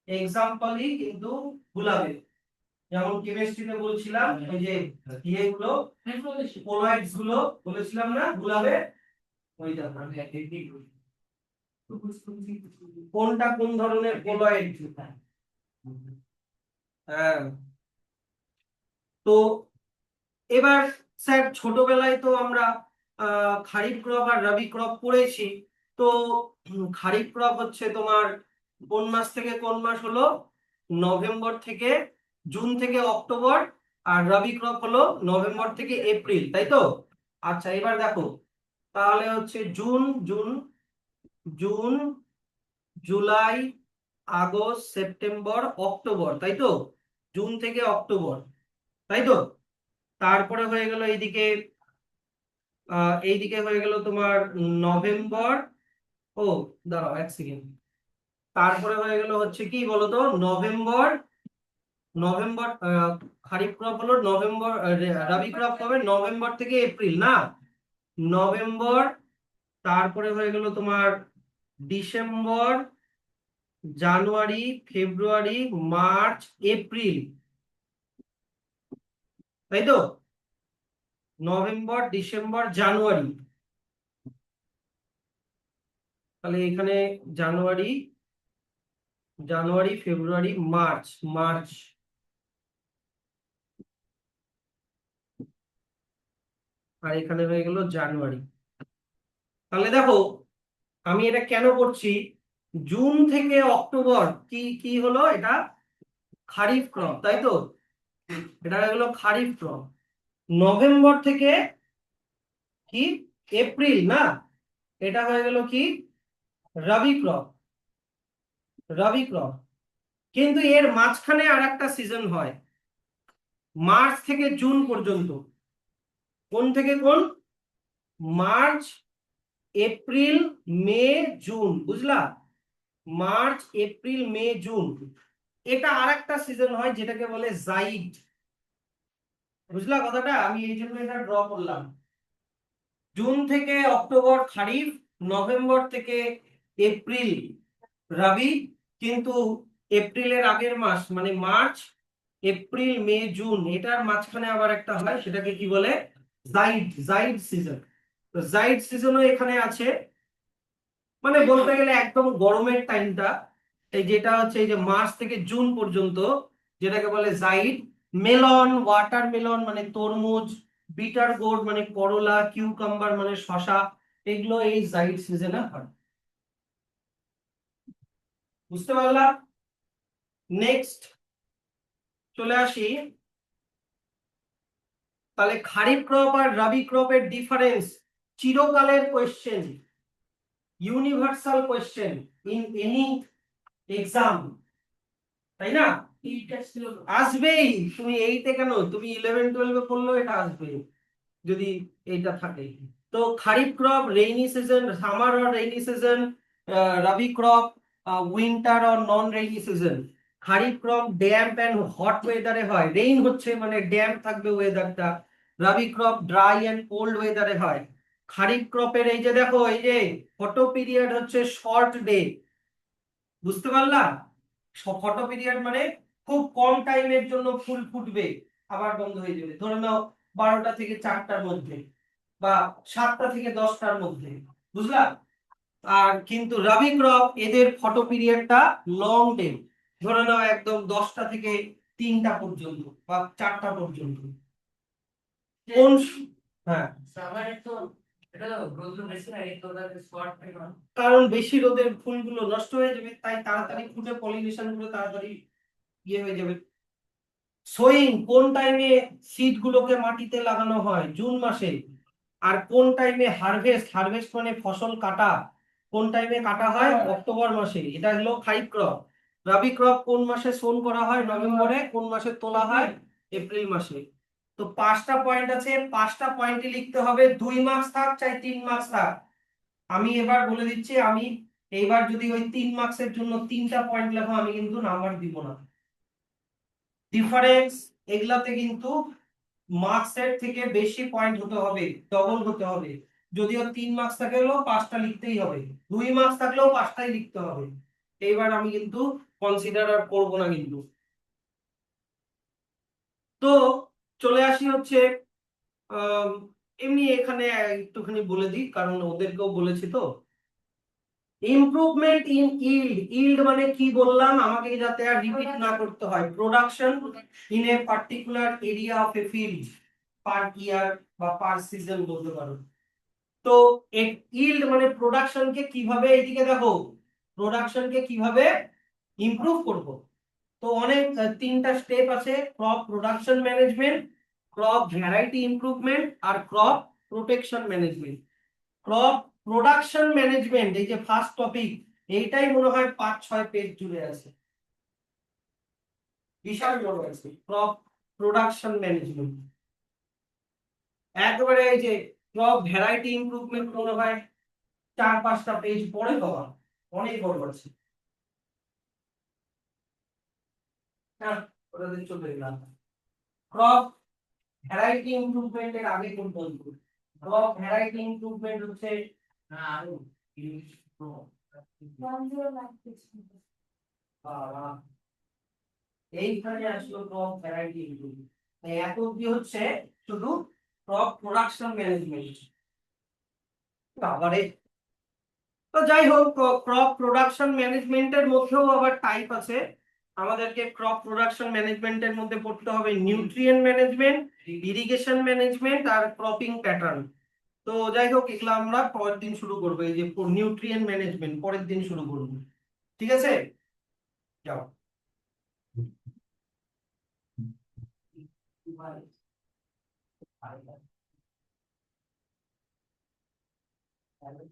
এক্সাম্পলই কিন্তু ভুলাবে। যেমন কেমিস্ট্রিতে বলছিলাম এই যে ইয়েগুলো কোলয়েডস গুলো বলেছিলাম না ভুলাবে, ওইটা কোনটা কোন ধরনের কোলয়েড। হ্যাঁ, তো এবার স্যার ছোটবেলায় তো আমরা খারিফ ক্রপ আর রবি ক্রপ পড়েছি, তো খারিফ ক্রপ হচ্ছে তোমার কোন মাস থেকে কোন মাস হলো, নভেম্বর থেকে জুন থেকে অক্টোবর, আর রবি ক্রপ হলো নভেম্বর থেকে এপ্রিল, তাই তো? আচ্ছা এবার দেখো, তাহলে হচ্ছে June June June July August September October, তাই তো? জুন থেকে অক্টোবর, তাই তো? তারপরে হয়ে গেল এইদিকে এইদিকে হয়ে গেল তোমার নভেম্বর, ও দাঁড়াও এক সেকেন্ড, তারপরে হয়ে গেল হচ্ছে কি বলতো নভেম্বর, নভেম্বর খারিফ ক্রপ হলো নভেম্বর, রবি ক্রপ হবে নভেম্বর থেকে এপ্রিল না, নভেম্বর, তারপরে হয়ে গেল তোমার ডিসেম্বর, জানুয়ারি, ফেব্রুয়ারি, মার্চ, এপ্রিল, তাই তো? নভেম্বর, ডিসেম্বর, জানুয়ারি, তাহলে এখানে জানুয়ারি, জানুয়ারি, ফেব্রুয়ারি, মার্চ, মার্চ, আর এখানে হয়ে গেল জানুয়ারি। তাহলে দেখো আমি এটা কেন করছি, জুন থেকে অক্টোবর কি কি হলো, এটা খারিফ ক্রপ, তাই তো? এটা হয়ে গেল খারিফ ক্রপ। নভেম্বর থেকে কি এপ্রিল না, এটা হয়ে গেল কি রবি ক্রপ, রবি ক্রপ। কিন্তু এর মাঝখানে আর একটা সিজন হয়, মার্চ থেকে জুন পর্যন্ত। কোন থেকে কোন? মার্চ, এপ্রিল, মে, জুন, বুঝলা? মার্চ, এপ্রিল, মে, জুন, এটা আর একটা সিজন হয় যেটাকে বলে জাইড, বুঝলা কথাটা? আমি এই জন্য এটা ড্র করলাম। জুন থেকে অক্টোবর খারিফ, নভেম্বর থেকে এপ্রিল রবি, কিন্তু এপ্রিলের আগের মাস মানে মার্চ, এপ্রিল, মে, জুন, এটার মাঝখানে আবার একটা হয়, সেটাকে কি বলে জাইড, জাইড সিজন। তো জাইড সিজনও এখানে আছে, মানে বলতে গেলে একদম গরমের টাইমটা, এই যেটা হচ্ছে এই যে মার্চ থেকে জুন পর্যন্ত, যেটাকে বলে জাইড। মেলন, ওয়াটারমেলন মানে তরমুজ, বিটার গোর্ড মানে করলা, কিউকাম্বার মানে শসা, এগুলো এই জাইড সিজনে হয়। বুঝতে পারলাম? নেক্সট চলে আসি, তাহলে খারিফ ক্রপ আর রবি ক্রপের ডিফারেন্স, চিরকালের question, universal question in any exam, তাই না? আসবেই, তুমি এইটে কেন, তুমি 11-12 পড়লেও এটা আসবে যদি এইটা থাকে। তো kharif crop rainy season, summer আর rainy season, rabi crop winter আর non rainy season. Kharif crop damp and hot ওয়েদারে হয়, রেইন হচ্ছে মানে ড্যাম্প থাকবে ওয়েদারটা। Rabi crop dry and cold ওয়েদারে হয়। খারিফ ক্রপের এই যে দেখো এই যে ফটো পিরিয়ড হচ্ছে শর্ট ডে, বুঝতে পারলা? ফটো পিরিয়ড মানে খুব কম টাইমের জন্য ফুল ফুটবে আবার বন্ধ হয়ে যাবে, ধরে নাও 12টা থেকে 4টার মধ্যে বা 7টা থেকে 10টার মধ্যে, বুঝলা? আর কিন্তু রবি ক্রপ এদের ফটো পিরিয়ডটা লং ডে, ধরে নাও একদম 10টা থেকে 3টা পর্যন্ত বা 4টা পর্যন্ত। কোন হ্যাঁ, কারণ বেশি রোদের ফুলগুলো নষ্ট হয়ে যাবে, তাই তাড়াতাড়ি ফুটে পলিনেশন গুলো তাড়াতাড়ি ইয়ে হয়ে যাবে। সোয়িং কোন টাইমে সিড গুলোকে মাটিতে লাগানো হয়, জুন মাসে। আর কোন টাইমে হারভেস্ট, হারভেস্ট মানে ফসল কাটা, কোন টাইমে কাটা হয়, অক্টোবর মাসে। এটা হলো খারিফ ক্রপ। রবি ক্রপ কোন মাসে সোন করা হয়, নভেম্বরে। কোন মাসে তোলা হয়, এপ্রিল মাসে। তো 5টা পয়েন্ট আছে, 5টা পয়েন্টে লিখতে হবে, 2 মার্কস থাক চাই 3 মার্কস থাক। আমি এবার বলে দিচ্ছি, আমি এইবার যদি ওই 3 মার্কসের জন্য 3টা পয়েন্ট লেখো আমি কিন্তু নাম্বার দিব না। ডিফারেন্স, এগুলাতে কিন্তু মার্কসের থেকে বেশি পয়েন্ট হতে হবে, ডবল হতে হবে। যদিও 3 মার্কস থাকলেও 5টা লিখতেই হবে, 2 মার্কস থাকলেও 5টাই লিখতে হবে। এইবার আমি কিন্তু কনসিডার আর করবো না কিন্তু। তো চলে আসি হচ্ছে আহ এমনি এখানে একটুখানি বলে দিই, কারণ ওদেরকেও বলেছি তো। ইমপ্রুভমেন্ট ইন ইল্ড, ইল্ড মানে কি বললাম, আমাকে যাতে আর রিপিট না করতে হয়। Production in a particular area of a field per year বা পার সিজন বলতে পারো। তো ইল্ড মানে প্রোডাকশনকে কিভাবে, এইদিকে দেখো, প্রোডাকশনকে কিভাবে ইমপ্রুভ করব। তো অনেক 3টা স্টেপ আছে: crop production management, crop variety improvement, আর crop protection management. Crop production management, এই যে ফার্স্ট টপিক, এইটাই মনে হয় 5-6 পেজ জুড়ে আছে, বিশাল বড় আছে ক্রপ প্রোডাকশন ম্যানেজমেন্ট। একবারে এই যে ক্রপ ভ্যারাইটি ইমপ্রুভমেন্ট মনে হয় 4-5টা পেজ পরে পাওয়া, অনেক বড় আছে। হ্যাঁ, ওটাতে চলে গেলাম। ক্রপ ভ্যারাইটি ইমপ্রুভমেন্ট এর আগে কোন বলবো, ক্রপ ভ্যারাইটি ইমপ্রুভমেন্ট হচ্ছে না আরো এইখানে আসলো ক্রপ ভ্যারাইটি ইমপ্রুভমেন্ট। এত অব্দি হচ্ছে শুধু ক্রপ প্রোডাকশন ম্যানেজমেন্ট। আবারে তো যাই হোক, ক্রপ প্রোডাকশন ম্যানেজমেন্টের মধ্যেও আবার টাইপ আছে। আমাদেরকে ক্রপ প্রোডাকশন ম্যানেজমেন্টের মধ্যে পড়তে হবে নিউট্রিয়েন্ট ম্যানেজমেন্ট, ইরিগেশন ম্যানেজমেন্ট আর ক্রপিং প্যাটার্ন। তো যাই হোক, এগুলো আমরা পরের দিন শুরু করবো। এই যে নিউট্রিয়েন্ট ম্যানেজমেন্ট পরের দিন শুরু করবো, ঠিক আছে? যাও।